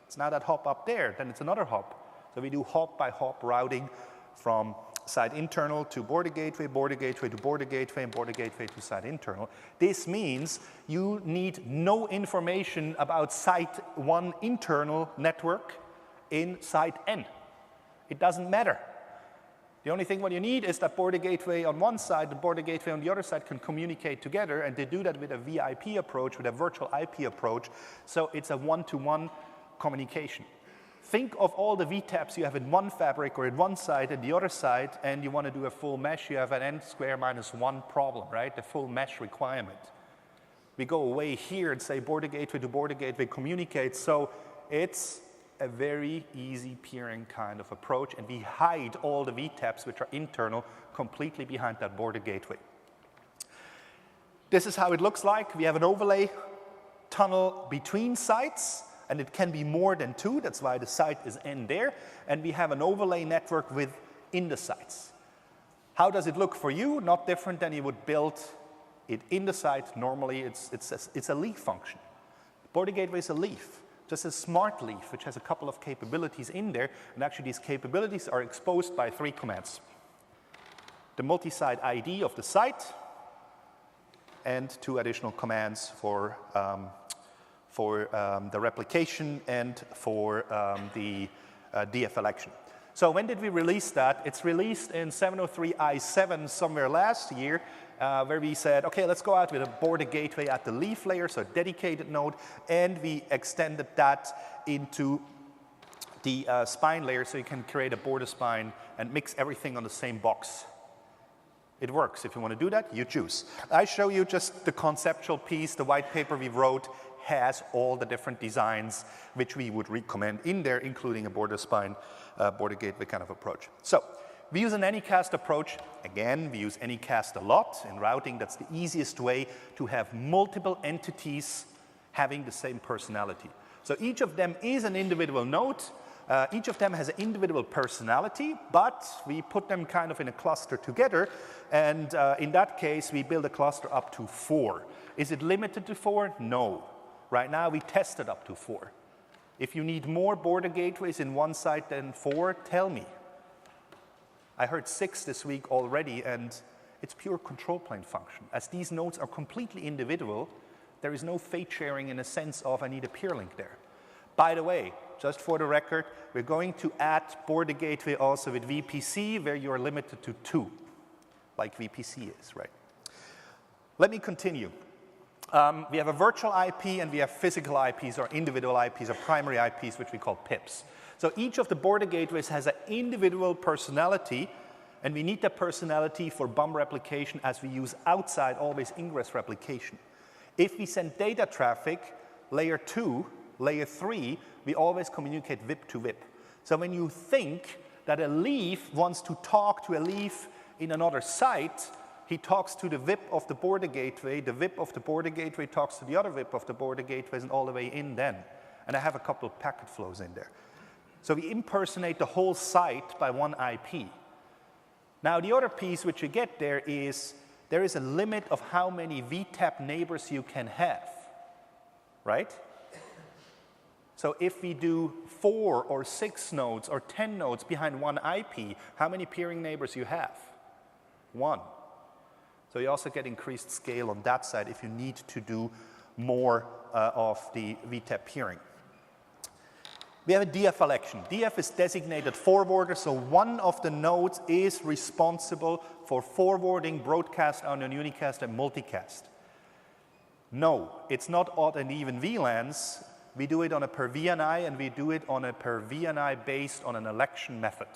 It's now that hop up there, then it's another hop. So we do hop by hop routing from site internal to border gateway to border gateway, and border gateway to site internal. This means you need no information about site 1 internal network in site N. It doesn't matter. The only thing what you need is that border gateway on one side, the border gateway on the other side can communicate together, and they do that with a VIP approach, with a virtual IP approach, so it's a one-to-one communication. Think of all the VTAPs you have in one fabric or in one side and the other side, and you want to do a full mesh, you have an n²-1 problem, right? The full mesh requirement. We go away here and say border gateway to border gateway communicate, so it's a very easy peering kind of approach, and we hide all the VTAPs which are internal completely behind that border gateway. This is how it looks like. We have an overlay tunnel between sites, and it can be more than 2, that's why the site is N there, and we have an overlay network within the sites. How does it look for you? Not different than you would build it in the site. Normally it's a leaf function. Border gateway is a leaf. just a smart leaf, which has a couple of capabilities in there, and actually these capabilities are exposed by 3 commands. The multi-site ID of the site, and 2 additional commands for the replication and for the DF election. So when did we release that? It's released in 703i7 somewhere last year, where we said, okay, let's go out with a border gateway at the leaf layer, so a dedicated node, and we extended that into the spine layer, so you can create a border spine and mix everything on the same box. It works. If you want to do that, you choose. I show you just the conceptual piece. The white paper we wrote has all the different designs which we would recommend in there, including a border spine, border gateway kind of approach. So we use an Anycast approach. Again, we use Anycast a lot in routing. That's the easiest way to have multiple entities having the same personality. So each of them is an individual node. Each of them has an individual personality, but we put them kind of in a cluster together, and in that case, we build a cluster up to 4. Is it limited to 4? No. Right now, we test it up to 4. If you need more border gateways in one site than 4, tell me. I heard 6 this week already, and it's pure control plane function. As these nodes are completely individual, there is no fate sharing in a sense of I need a peer link there. By the way, just for the record, we're going to add border gateway also with VPC, where you're limited to 2, like VPC is, right? Let me continue. We have a virtual IP and we have physical IPs or individual IPs or primary IPs, which we call PIPs. So each of the border gateways has an individual personality, and we need that personality for BUM replication as we use outside always ingress replication. If we send data traffic, layer 2, layer 3, we always communicate VIP to VIP. So when you think that a leaf wants to talk to a leaf in another site, he talks to the VIP of the border gateway of the border gateway talks to the other VIP of the border gateways, and all the way in then. And I have a couple of packet flows in there. So we impersonate the whole site by one IP. Now the other piece which you get there is a limit of how many VTAP neighbors you can have, right? So if we do 4 or 6 nodes or 10 nodes behind one IP, how many peering neighbors you have? 1. So you also get increased scale on that side if you need to do more of the VTAP peering. We have a DF election. DF is designated forwarder, so one of the nodes is responsible for forwarding broadcast on an unicast and multicast. No, it's not odd and even VLANs. We do it on a per VNI, and we do it on a per VNI based on an election method.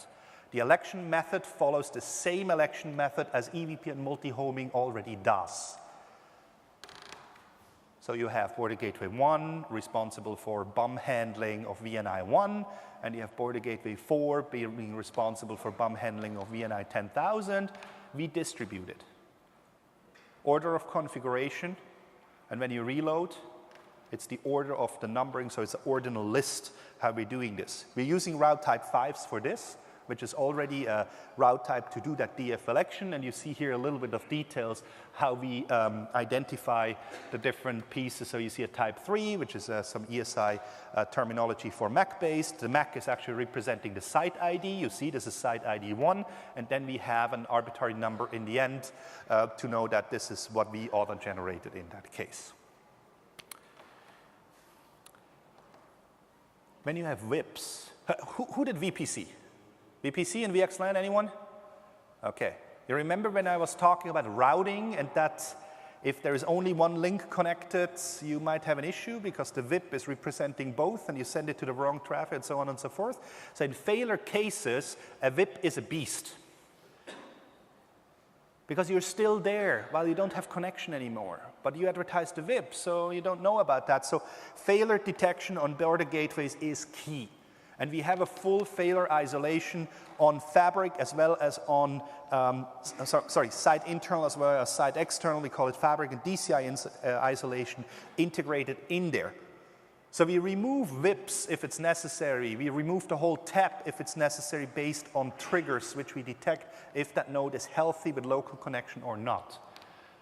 The election method follows the same election method as EVPN multi-homing already does. So you have border gateway 1 responsible for BUM handling of VNI 1, and you have border gateway 4 being responsible for BUM handling of VNI 10,000. We distribute it. Order of configuration, and when you reload, it's the order of the numbering, so it's an ordinal list how we're doing this. We're using route type 5s for this, which is already a route type to do that DF election, and you see here a little bit of details how we identify the different pieces. So you see a type 3, which is some ESI terminology for MAC-based. The MAC is actually representing the site ID. You see this is site ID 1, and then we have an arbitrary number in the end to know that this is what we auto-generated in that case. When you have VIPs, who did VPC? VPC and VXLAN, anyone? Okay. You remember when I was talking about routing and that if there is only one link connected, you might have an issue because the VIP is representing both and you send it to the wrong traffic and so on and so forth. So in failure cases, a VIP is a beast because you're still there while you don't have connection anymore. But you advertise the VIP, so you don't know about that. So failure detection on border gateways is key. And we have a full failure isolation on Fabric as well as on, site internal as well as site external. We call it Fabric and DCI isolation integrated in there. So we remove VIPs if it's necessary. We remove the whole tap if it's necessary based on triggers which we detect if that node is healthy with local connection or not.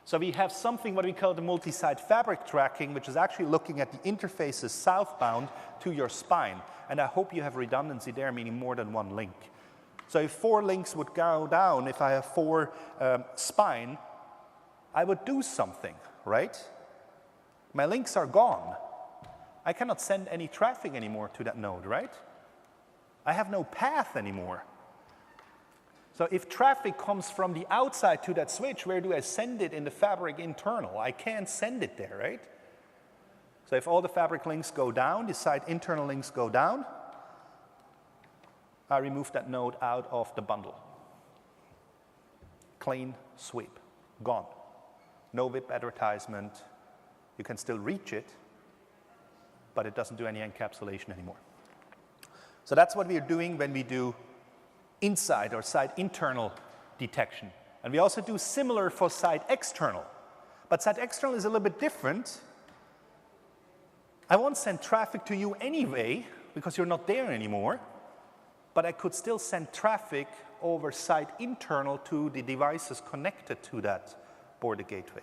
So we have something what we call the multi-site fabric tracking, which is actually looking at the interfaces southbound to your spine. And I hope you have redundancy there, meaning more than one link. So if 4 links would go down, if I have 4 spine, I would do something, right? My links are gone. I cannot send any traffic anymore to that node, right? I have no path anymore. So if traffic comes from the outside to that switch, where do I send it in the fabric internal? I can't send it there, right? So if all the fabric links go down, the site internal links go down, I remove that node out of the bundle. Clean sweep, gone. No VIP advertisement. You can still reach it, but it doesn't do any encapsulation anymore. So that's what we are doing when we do inside or site internal detection. And we also do similar for site external. But site external is a little bit different. I won't send traffic to you anyway, because you're not there anymore. But I could still send traffic over site internal to the devices connected to that border gateway.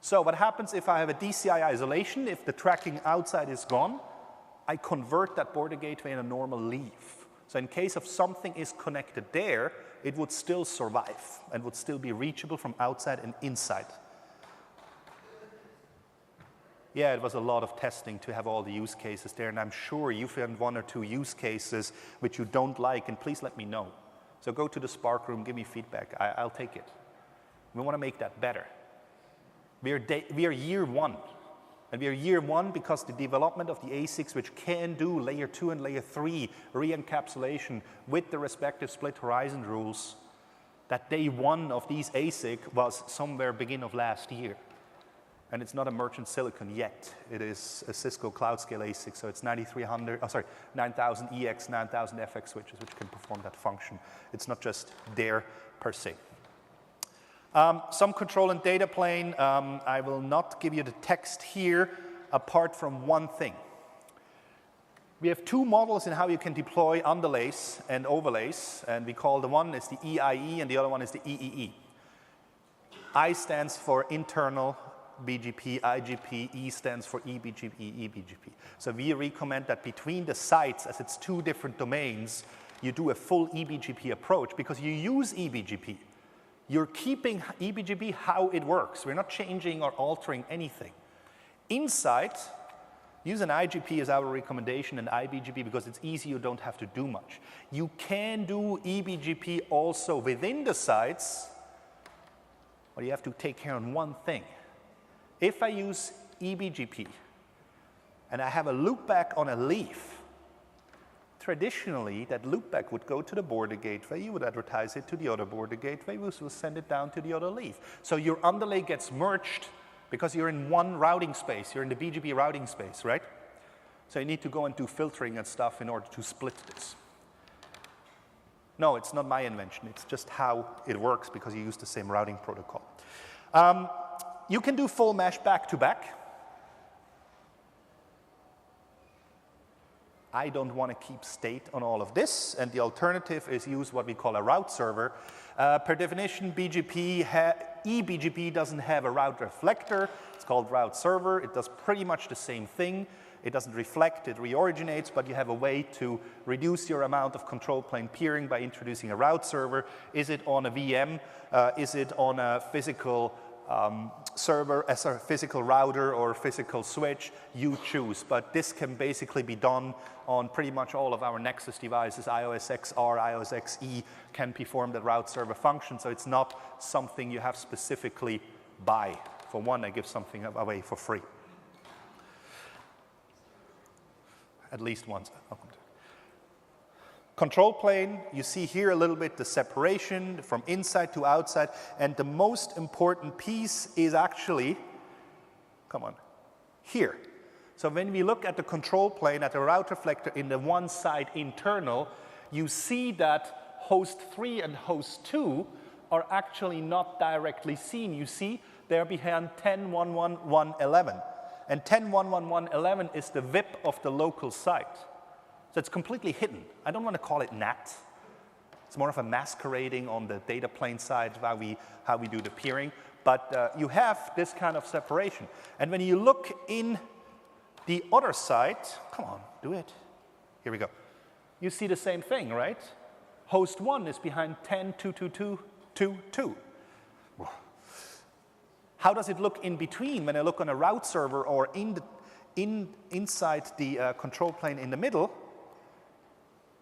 So what happens if I have a DCI isolation, if the tracking outside is gone, I convert that border gateway in a normal leaf. So in case of something is connected there, it would still survive and would still be reachable from outside and inside. Yeah, it was a lot of testing to have all the use cases there, and I'm sure you found 1 or 2 use cases which you don't like, and please let me know. So go to the Spark room, give me feedback. I'll take it. We want to make that better. We are year 1. And we are year 1 because the development of the ASICs, which can do layer 2 and layer 3 re-encapsulation with the respective split horizon rules, that day 1 of these ASIC was somewhere beginning of last year. And it's not a merchant silicon yet. It is a Cisco cloud scale ASIC, so it's 9000 EX, 9000 FX switches, which can perform that function. It's not just there per se. Some control and data plane. I will not give you the text here apart from one thing. We have 2 models in how you can deploy underlays and overlays, and we call the one is the EIE and the other one is the EEE. I stands for internal BGP, IGP, E stands for eBGP, eBGP. So we recommend that between the sites, as it's 2 different domains, you do a full eBGP approach because you use eBGP. You're keeping eBGP how it works. We're not changing or altering anything. Inside, use an IGP as our recommendation and iBGP because it's easy, you don't have to do much. You can do eBGP also within the sites, but you have to take care of one thing. If I use eBGP and I have a loopback on a leaf, traditionally, that loopback would go to the border gateway, you would advertise it to the other border gateway, which will send it down to the other leaf. So your underlay gets merged because you're in one routing space, you're in the BGP routing space, right? So you need to go and do filtering and stuff in order to split this. No, it's not my invention, it's just how it works because you use the same routing protocol. You can do full mesh back-to-back. I don't want to keep state on all of this, and the alternative is use what we call a route server. Per definition, eBGP doesn't have a route reflector. It's called route server. It does pretty much the same thing. It doesn't reflect, it reoriginates, but you have a way to reduce your amount of control plane peering by introducing a route server. Is it on a VM? Is it on a physical server as a physical router or physical switch? You choose, but this can basically be done on pretty much all of our Nexus devices. iOS XR, iOS XE can perform the route server function, so it's not something you have specifically buy. For one, I give something away for free. At least once. Control plane, you see here a little bit the separation from inside to outside, and the most important piece is actually, come on, here. So when we look at the control plane at the route reflector in the one side internal, you see that host 3 and host 2 are actually not directly seen. You see they're behind 10.1.1.11. And 10.1.1.11 is the VIP of the local site. So it's completely hidden. I don't want to call it NAT. It's more of a masquerading on the data plane side, how we do the peering. But you have this kind of separation. And when you look in the other side, come on, do it. Here we go. You see the same thing, right? Host 1 is behind 10.222.2.2. How does it look in between when I look on a route server or inside the control plane in the middle?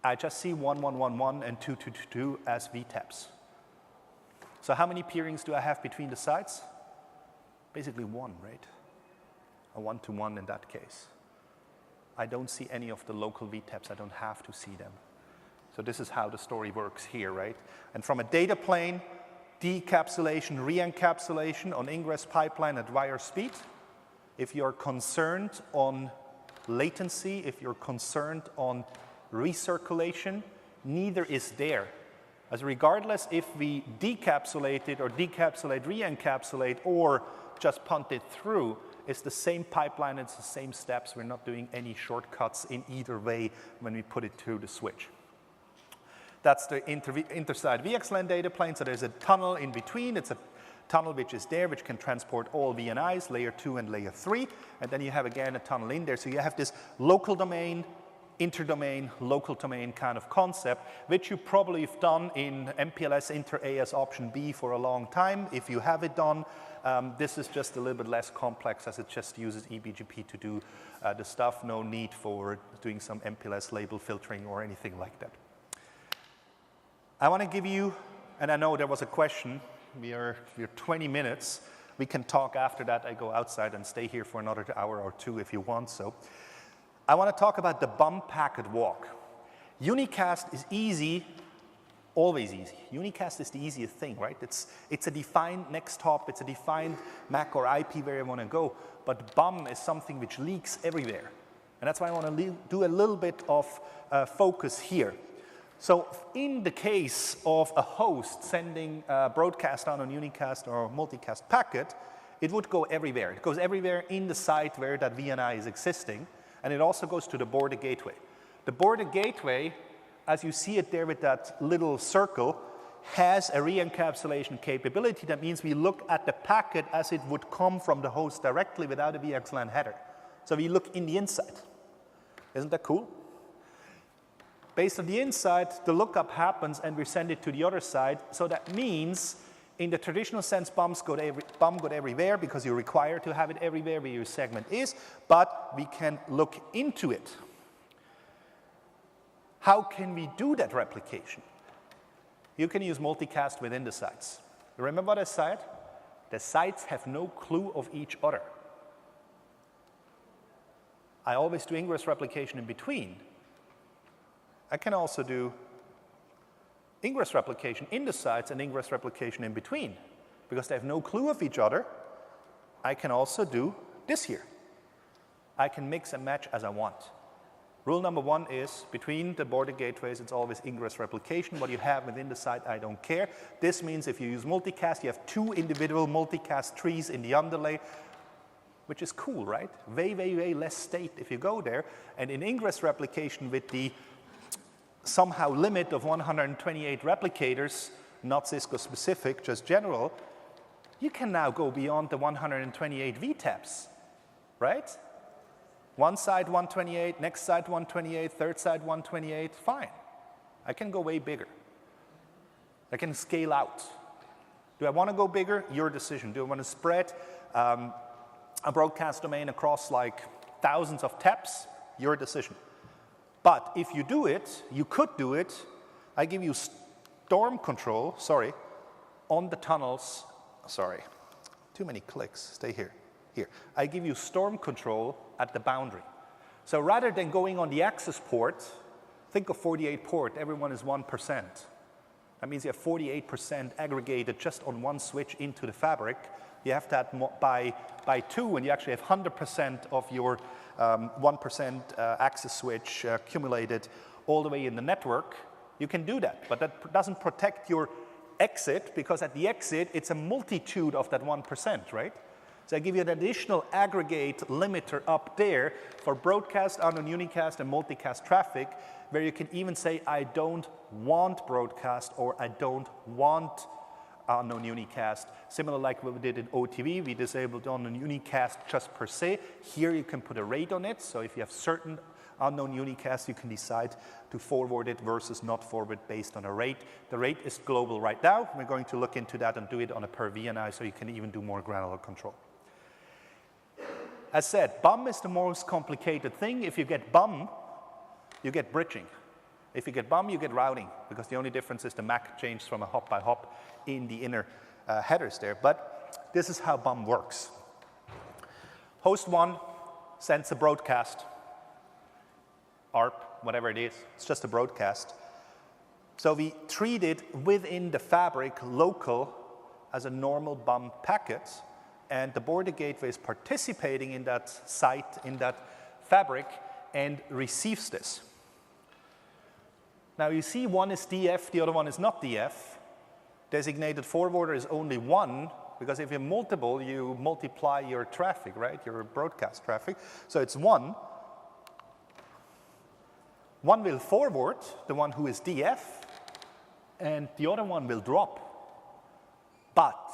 I just see 1111 and 2222 as VTAPs. So how many peerings do I have between the sites? Basically one, right? A 1-to-1 in that case. I don't see any of the local VTAPs. I don't have to see them. So this is how the story works here, right? And from a data plane, decapsulation, re-encapsulation on ingress pipeline at wire speed. If you're concerned on latency, if you're concerned on recirculation, neither is there. As regardless if we decapsulate it or decapsulate, re-encapsulate, or just punt it through, it's the same pipeline, it's the same steps. We're not doing any shortcuts in either way when we put it through the switch. That's the intersite VXLAN data plane. So there's a tunnel in between. It's a tunnel which is there, which can transport all VNIs, layer 2 and layer 3. And then you have, again, a tunnel in there. So you have this local domain, interdomain, local domain kind of concept, which you probably have done in MPLS inter-AS option B for a long time. If you have it done, this is just a little bit less complex as it just uses eBGP to do the stuff. No need for doing some MPLS label filtering or anything like that. I want to give you, and I know there was a question, we're 20 minutes. We can talk after that. I go outside and stay here for another hour or two if you want so. I want to talk about the BUM packet walk. Unicast is easy, always easy. Unicast is the easiest thing, right? It's a defined next hop, it's a defined MAC or IP where you want to go, but BUM is something which leaks everywhere. And that's why I want to do a little bit of focus here. So in the case of a host sending broadcast on a unicast or multicast packet, it would go everywhere. It goes everywhere in the site where that VNI is existing, and it also goes to the border gateway. The border gateway, as you see it there with that little circle, has a re-encapsulation capability. That means we look at the packet as it would come from the host directly without a VXLAN header. So we look in the inside. Isn't that cool? Based on the inside, the lookup happens and we send it to the other side. So that means, in the traditional sense, BUM go everywhere because you're required to have it everywhere where your segment is, but we can look into it. How can we do that replication? You can use multicast within the sites. Remember what I said? The sites have no clue of each other. I always do ingress replication in between. I can also do ingress replication in the sites and ingress replication in between. Because they have no clue of each other, I can also do this here. I can mix and match as I want. Rule number 1 is, between the border gateways, it's always ingress replication. What you have within the site, I don't care. This means if you use multicast, you have 2 individual multicast trees in the underlay, which is cool, right? Way less state if you go there. And in ingress replication with the somehow limit of 128 replicators, not Cisco specific, just general, you can now go beyond the 128 VTAPs, right? One side 128, next side 128, third side 128, fine. I can go way bigger. I can scale out. Do I want to go bigger? Your decision. Do I want to spread a broadcast domain across like thousands of taps? Your decision. But if you do it, you could do it. I give you storm control, on the tunnels. Too many clicks. Stay here. Here. I give you storm control at the boundary. So rather than going on the access port, think of 48 port, everyone is 1%. That means you have 48% aggregated just on one switch into the fabric. You have that by 2, and you actually have 100% of your 1% access switch accumulated all the way in the network. You can do that, but that doesn't protect your exit, because at the exit, it's a multitude of that 1%, right? So I give you an additional aggregate limiter up there for broadcast, unknown unicast, and multicast traffic, where you can even say, I don't want broadcast, or I don't want unknown unicast. Similar like what we did in OTV, we disabled unknown unicast just per se. Here you can put a rate on it, so if you have certain unknown unicast, you can decide to forward it versus not forward based on a rate. The rate is global right now. We're going to look into that and do it on a per VNI, so you can even do more granular control. As said, BUM is the most complicated thing. If you get BUM, you get bridging. If you get BUM, you get routing, because the only difference is the MAC changed from a hop by hop in the inner headers there. But this is how BUM works. Host 1 sends a broadcast, ARP, whatever it is. It's just a broadcast. So we treat it within the fabric local as a normal BUM packet, and the border gateway is participating in that site, in that fabric, and receives this. Now you see one is DF, the other one is not DF. Designated forwarder is only one, because if you have multiple, you multiply your traffic, right? Your broadcast traffic. So it's one. One will forward, the one who is DF, and the other one will drop. But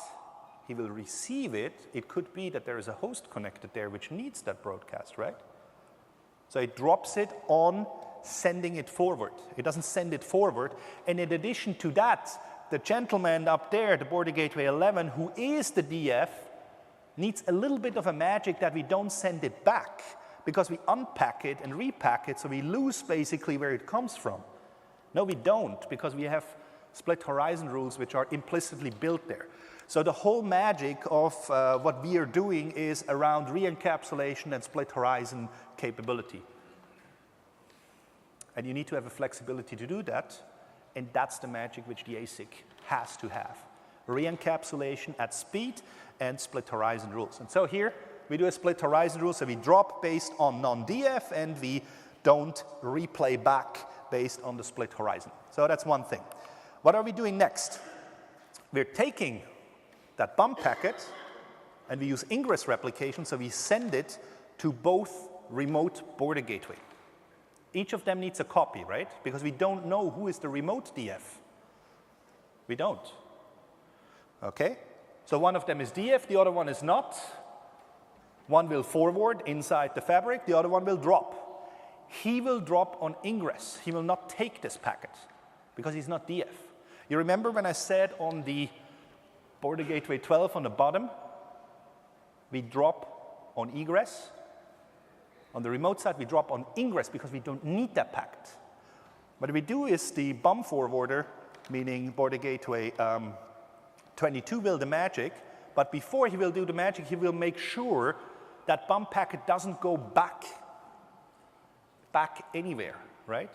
he will receive it. It could be that there is a host connected there which needs that broadcast, right? So it drops it on sending it forward. It doesn't send it forward. And in addition to that, the gentleman up there, the border gateway 11, who is the DF, needs a little bit of a magic that we don't send it back, because we unpack it and repack it, so we lose basically where it comes from. No, we don't, because we have split horizon rules which are implicitly built there. So the whole magic of what we are doing is around re-encapsulation and split horizon capability. And you need to have a flexibility to do that, and that's the magic which the ASIC has to have. Re-encapsulation at speed and split horizon rules. And so here we do a split horizon rule, so we drop based on non-DF and we don't replay back based on the split horizon. So that's one thing. What are we doing next? We're taking that BUM packet and we use ingress replication, so we send it to both remote border gateway. Each of them needs a copy, right? Because we don't know who is the remote DF. We don't. Okay? So one of them is DF, the other one is not. One will forward inside the fabric, the other one will drop. He will drop on ingress. He will not take this packet because he's not DF. You remember when I said on the border gateway 12 on the bottom, we drop on egress? On the remote side, we drop on ingress because we don't need that packet. What we do is the BUM forwarder, meaning border gateway 22, will the magic, but before he will do the magic, he will make sure that BUM packet doesn't go back anywhere, right?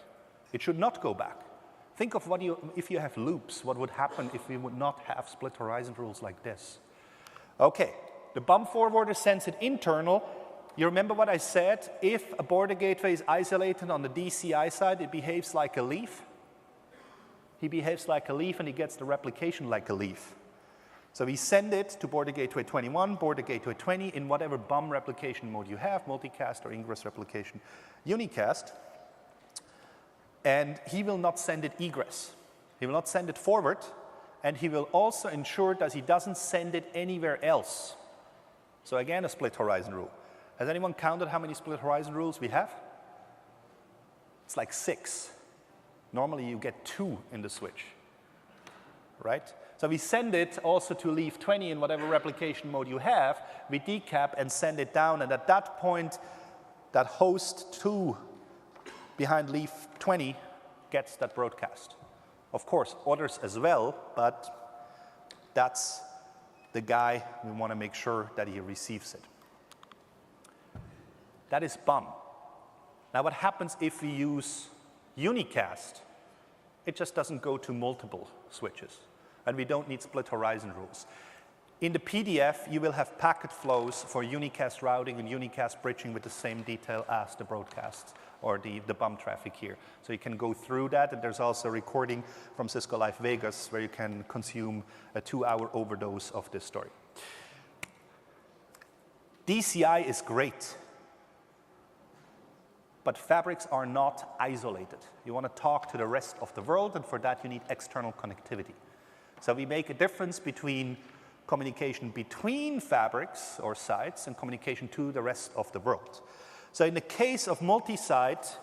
It should not go back. Think of if you have loops, what would happen if we would not have split horizon rules like this? Okay, the BUM forwarder sends it internal. You remember what I said? If a border gateway is isolated on the DCI side, it behaves like a leaf. He behaves like a leaf and he gets the replication like a leaf. So we send it to border gateway 21, border gateway 20, in whatever BUM replication mode you have, multicast or ingress replication, unicast. And he will not send it egress. He will not send it forward, and he will also ensure that he doesn't send it anywhere else. So again, a split horizon rule. Has anyone counted how many split horizon rules we have? It's like 6. Normally you get 2 in the switch, right? So we send it also to leaf 20 in whatever replication mode you have. We decap and send it down, and at that point, that host 2 behind leaf 20 gets that broadcast. Of course, others as well, but that's the guy we want to make sure that he receives it. That is BUM. Now what happens if we use unicast? It just doesn't go to multiple switches, and we don't need split horizon rules. In the PDF, you will have packet flows for unicast routing and unicast bridging with the same detail as the broadcasts or the BUM traffic here. So you can go through that, and there's also a recording from Cisco Live Vegas where you can consume a 2-hour overdose of this story. DCI is great, but fabrics are not isolated. You want to talk to the rest of the world, and for that you need external connectivity. So we make a difference between communication between fabrics or sites and communication to the rest of the world. So in the case of multi-site,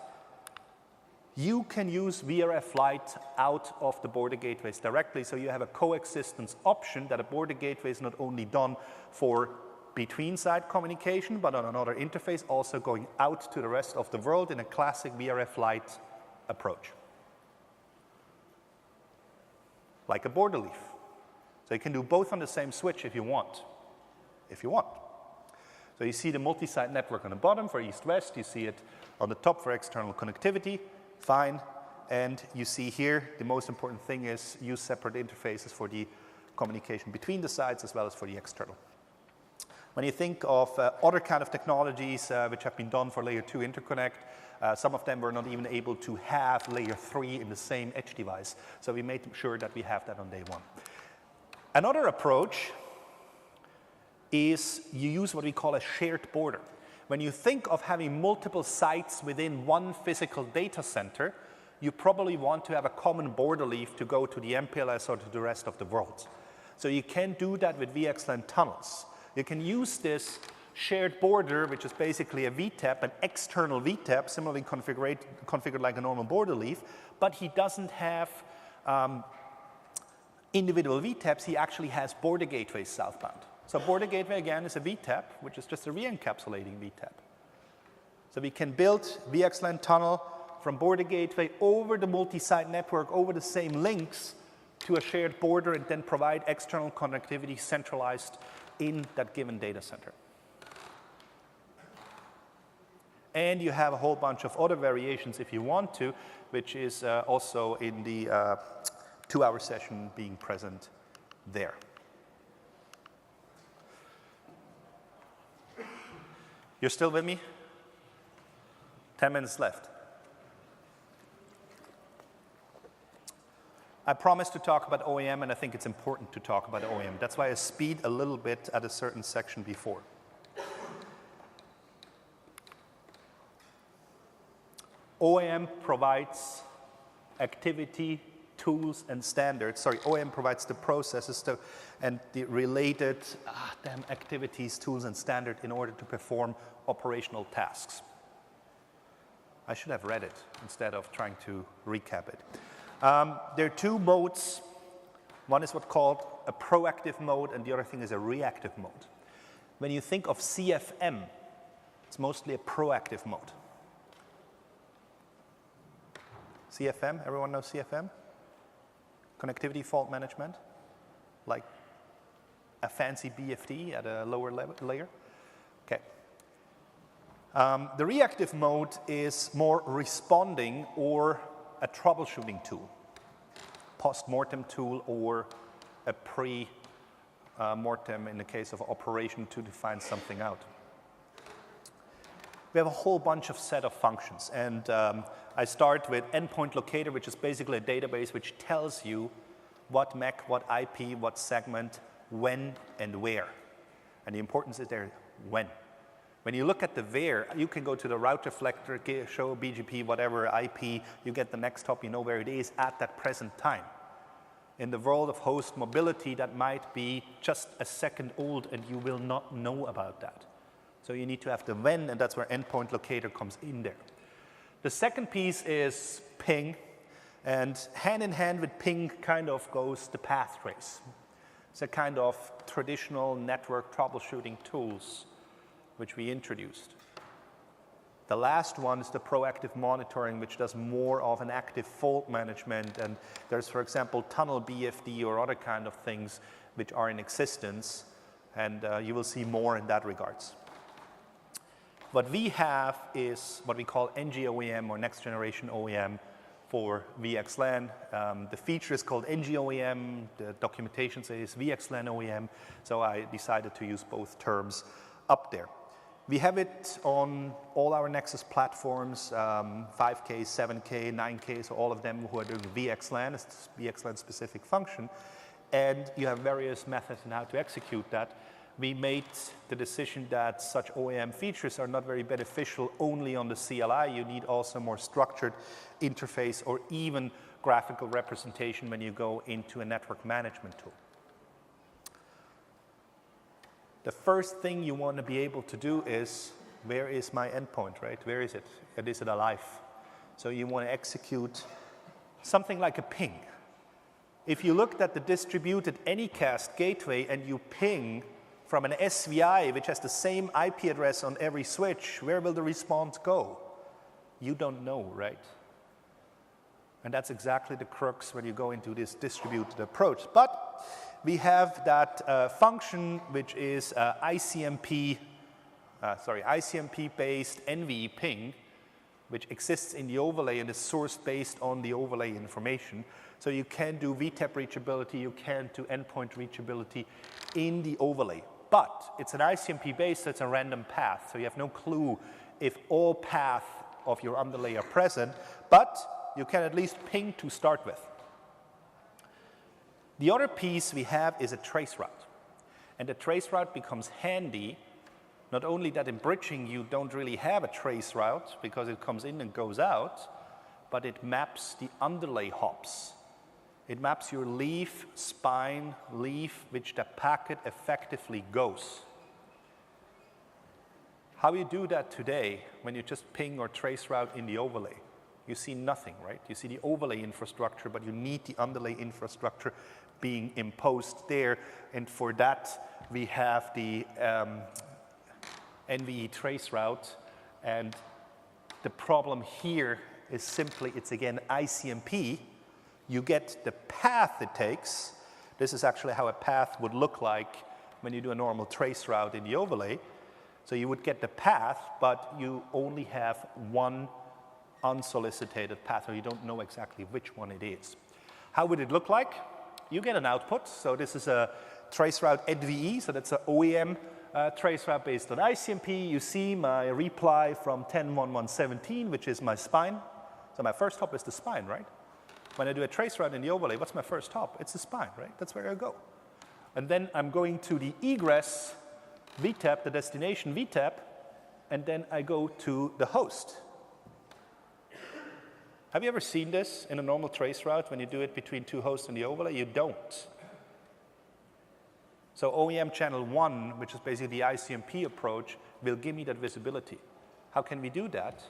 you can use VRF Lite out of the border gateways directly, so you have a coexistence option that a border gateway is not only done for between site communication, but on another interface also going out to the rest of the world in a classic VRF Lite approach. Like a border leaf. So you can do both on the same switch if you want. So you see the multi-site network on the bottom for east-west. You see it on the top for external connectivity. Fine. And you see here, the most important thing is use separate interfaces for the communication between the sites as well as for the external. When you think of other kind of technologies which have been done for layer 2 interconnect, some of them were not even able to have layer 3 in the same edge device. So we made sure that we have that on day one. Another approach is you use what we call a shared border. When you think of having multiple sites within one physical data center, you probably want to have a common border leaf to go to the MPLS or to the rest of the world. So you can do that with VXLAN tunnels. You can use this shared border, which is basically a VTAP, an external VTAP, similarly configured like a normal border leaf, but he doesn't have individual VTAPs, he actually has border gateways southbound. So border gateway, again, is a VTAP, which is just a re-encapsulating VTAP. So we can build VXLAN tunnel from border gateway over the multi-site network, over the same links to a shared border, and then provide external connectivity centralized in that given data center. And you have a whole bunch of other variations if you want to, which is also in the 2-hour session being present there. You're still with me? 10 minutes left. I promised to talk about OEM, and I think it's important to talk about OEM. That's why I speed a little bit at a certain section before. OEM provides activity, tools, and standards. Sorry, OEM provides the processes and the related activities, tools, and standard in order to perform operational tasks. I should have read it instead of trying to recap it. There are two modes. One is what's called a proactive mode, and the other thing is a reactive mode. When you think of CFM, it's mostly a proactive mode. CFM, everyone knows CFM? Connectivity fault management, like a fancy BFD at a lower layer. Okay. The reactive mode is more responding or a troubleshooting tool, post-mortem tool, or a pre-mortem in the case of operation to define something out. We have a whole bunch of set of functions, and I start with endpoint locator, which is basically a database which tells you what MAC, what IP, what segment, when, and where. And the importance is there, when. When you look at the where, you can go to the router reflector, show BGP, whatever, IP, you get the next hop, you know where it is at that present time. In the world of host mobility, that might be just a second old, and you will not know about that. So you need to have the when, and that's where endpoint locator comes in there. The second piece is ping, and hand in hand with ping kind of goes the path trace. It's a kind of traditional network troubleshooting tools which we introduced. The last one is the proactive monitoring, which does more of an active fault management, and there's, for example, tunnel BFD or other kind of things which are in existence, and you will see more in that regards. What we have is what we call NG-OEM, or next generation OEM, for VXLAN. The feature is called NG-OEM, the documentation says VXLAN OEM, so I decided to use both terms up there. We have it on all our Nexus platforms, 5K, 7K, 9K, so all of them who are doing VXLAN, it's VXLAN specific function, and you have various methods on how to execute that. we made the decision that such OEM features are not very beneficial only on the CLI. You need also more structured interface or even graphical representation when you go into a network management tool. The first thing you want to be able to do is, where is my endpoint, right? Where is it? And is it alive? So you want to execute something like a ping. If you looked at the distributed Anycast gateway and you ping from an SVI, which has the same IP address on every switch, where will the response go? You don't know, right? And that's exactly the crux when you go into this distributed approach. But we have that function, which is ICMP-based NVE ping, which exists in the overlay and is sourced based on the overlay information. So you can do VTAP reachability, you can do endpoint reachability in the overlay. But it's an ICMP based, so it's a random path. So you have no clue if all paths of your underlay are present, but you can at least ping to start with. The other piece we have is a trace route. And the trace route becomes handy. Not only that in bridging you don't really have a trace route because it comes in and goes out, but it maps the underlay hops. It maps your leaf, spine, leaf, which the packet effectively goes. How you do that today when you just ping or trace route in the overlay? You see nothing, right? You see the overlay infrastructure, but you need the underlay infrastructure being imposed there. And for that, we have the NVE trace route. And the problem here is simply, it's again ICMP. You get the path it takes. This is actually how a path would look like when you do a normal trace route in the overlay. So you would get the path, but you only have one unsolicited path, or you don't know exactly which one it is. How would it look like? You get an output. So this is a trace route NVE, so that's an OEM trace route based on ICMP. You see my reply from 10.1.1.17, which is my spine. So my first hop is the spine, right? When I do a trace route in the overlay, what's my first hop? It's the spine, right? That's where I go. And then I'm going to the egress VTAP, the destination VTAP, and then I go to the host. Have you ever seen this in a normal trace route when you do it between two hosts in the overlay? You don't. So OEM channel 1, which is basically the ICMP approach, will give me that visibility. How can we do that?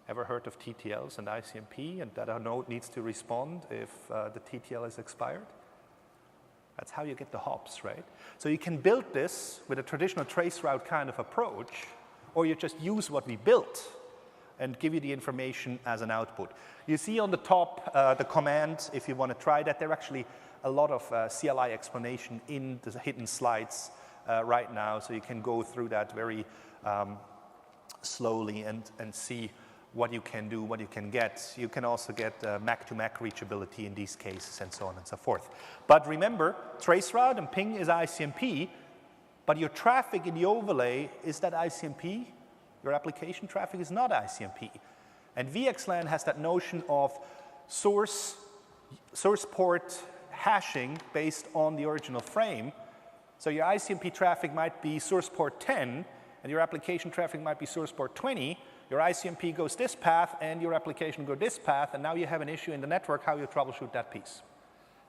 Ever heard of TTLs and ICMP and that a node needs to respond if the TTL is expired? That's how you get the hops, right? So you can build this with a traditional trace route kind of approach, or you just use what we built and give you the information as an output. You see on the top the command, if you want to try that. There are actually a lot of CLI explanation in the hidden slides right now, so you can go through that very slowly and see what you can do, what you can get. You can also get MAC-to-MAC reachability in these cases and so on and so forth. But remember, trace route and ping is ICMP, but your traffic in the overlay, is that ICMP? Your application traffic is not ICMP. And VXLAN has that notion of source port hashing based on the original frame. So your ICMP traffic might be source port 10, and your application traffic might be source port 20. Your ICMP goes this path, and your application goes this path, and now you have an issue in the network, how you troubleshoot that piece.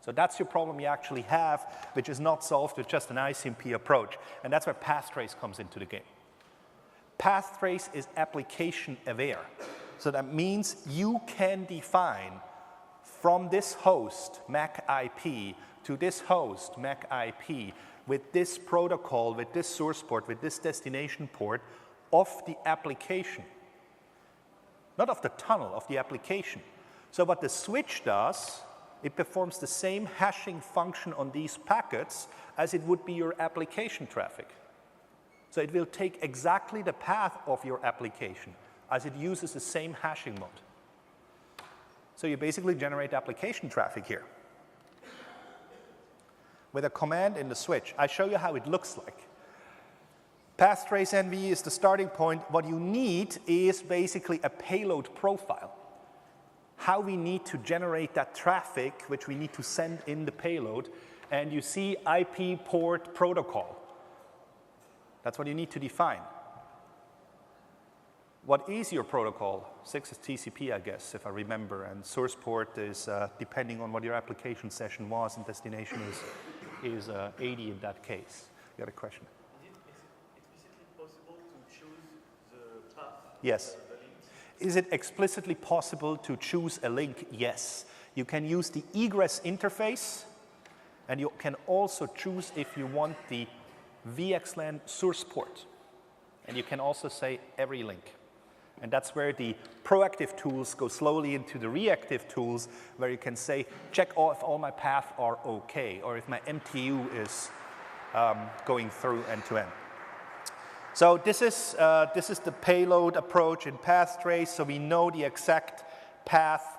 So that's your problem you actually have, which is not solved with just an ICMP approach. And that's where path trace comes into the game. Path trace is application aware. So that means you can define from this host, MAC IP, to this host, MAC IP, with this protocol, with this source port, with this destination port of the application. Not of the tunnel, of the application. So what the switch does, it performs the same hashing function on these packets as it would be your application traffic. So it will take exactly the path of your application as it uses the same hashing mode. So you basically generate application traffic here. With a command in the switch, I show you how it looks like. Path trace NVE is the starting point. What you need is basically a payload profile. How we need to generate that traffic, which we need to send in the payload. and you see IP port protocol. That's what you need to define. What is your protocol? 6 is TCP, I guess, if I remember, and source port is, depending on what your application session was, and destination is 80 in that case. You got a question? Is it explicitly possible to choose the path? Yes. Is it explicitly possible to choose a link? Yes. You can use the egress interface, and you can also choose if you want the VXLAN source port. And you can also say every link. And that's where the proactive tools go slowly into the reactive tools, where you can say, check if all my paths are okay, or if my MTU is going through end to end. So this is the payload approach in path trace. So we know the exact path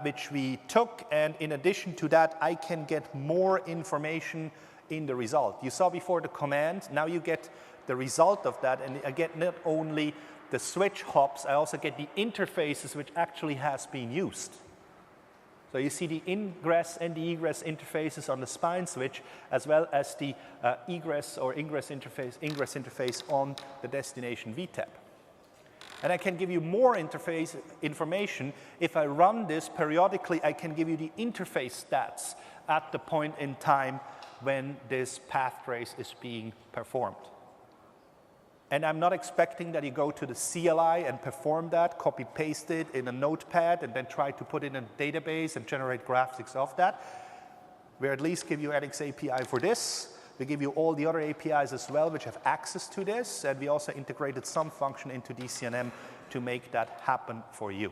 which we took, and in addition to that, I can get more information in the result. You saw before the command, now you get the result of that, and I get not only the switch hops, I also get the interfaces which actually has been used. So you see the ingress and the egress interfaces on the spine switch, as well as the egress or ingress interface on the destination VTAP. And I can give you more interface information. If I run this periodically, I can give you the interface stats at the point in time when this path trace is being performed. And I'm not expecting that you go to the CLI and perform that, copy-paste it in a notepad, and then try to put it in a database and generate graphics of that. We at least give you NX API for this. We give you all the other APIs as well, which have access to this. And we also integrated some function into DCNM to make that happen for you.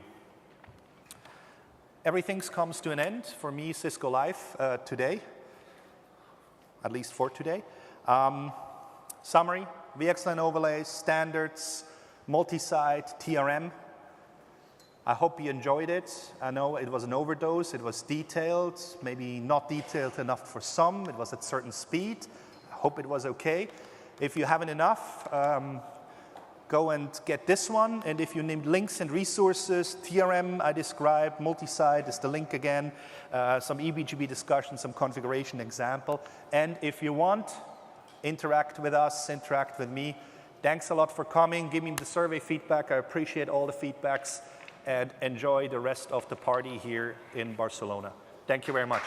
Everything comes to an end for me, Cisco Live, today, at least for today. Summary. VXLAN overlays, standards, multi-site, TRM. I hope you enjoyed it. I know it was an overdose. It was detailed, maybe not detailed enough for some. It was at certain speed. I hope it was okay. If you haven't enough, go and get this one. And if you need links and resources, TRM I described, multi-site is the link again, some eBGP discussion, some configuration example. And if you want, interact with us, interact with me. Thanks a lot for coming. Give me the survey feedback. I appreciate all the feedbacks, and enjoy the rest of the party here in Barcelona. Thank you very much.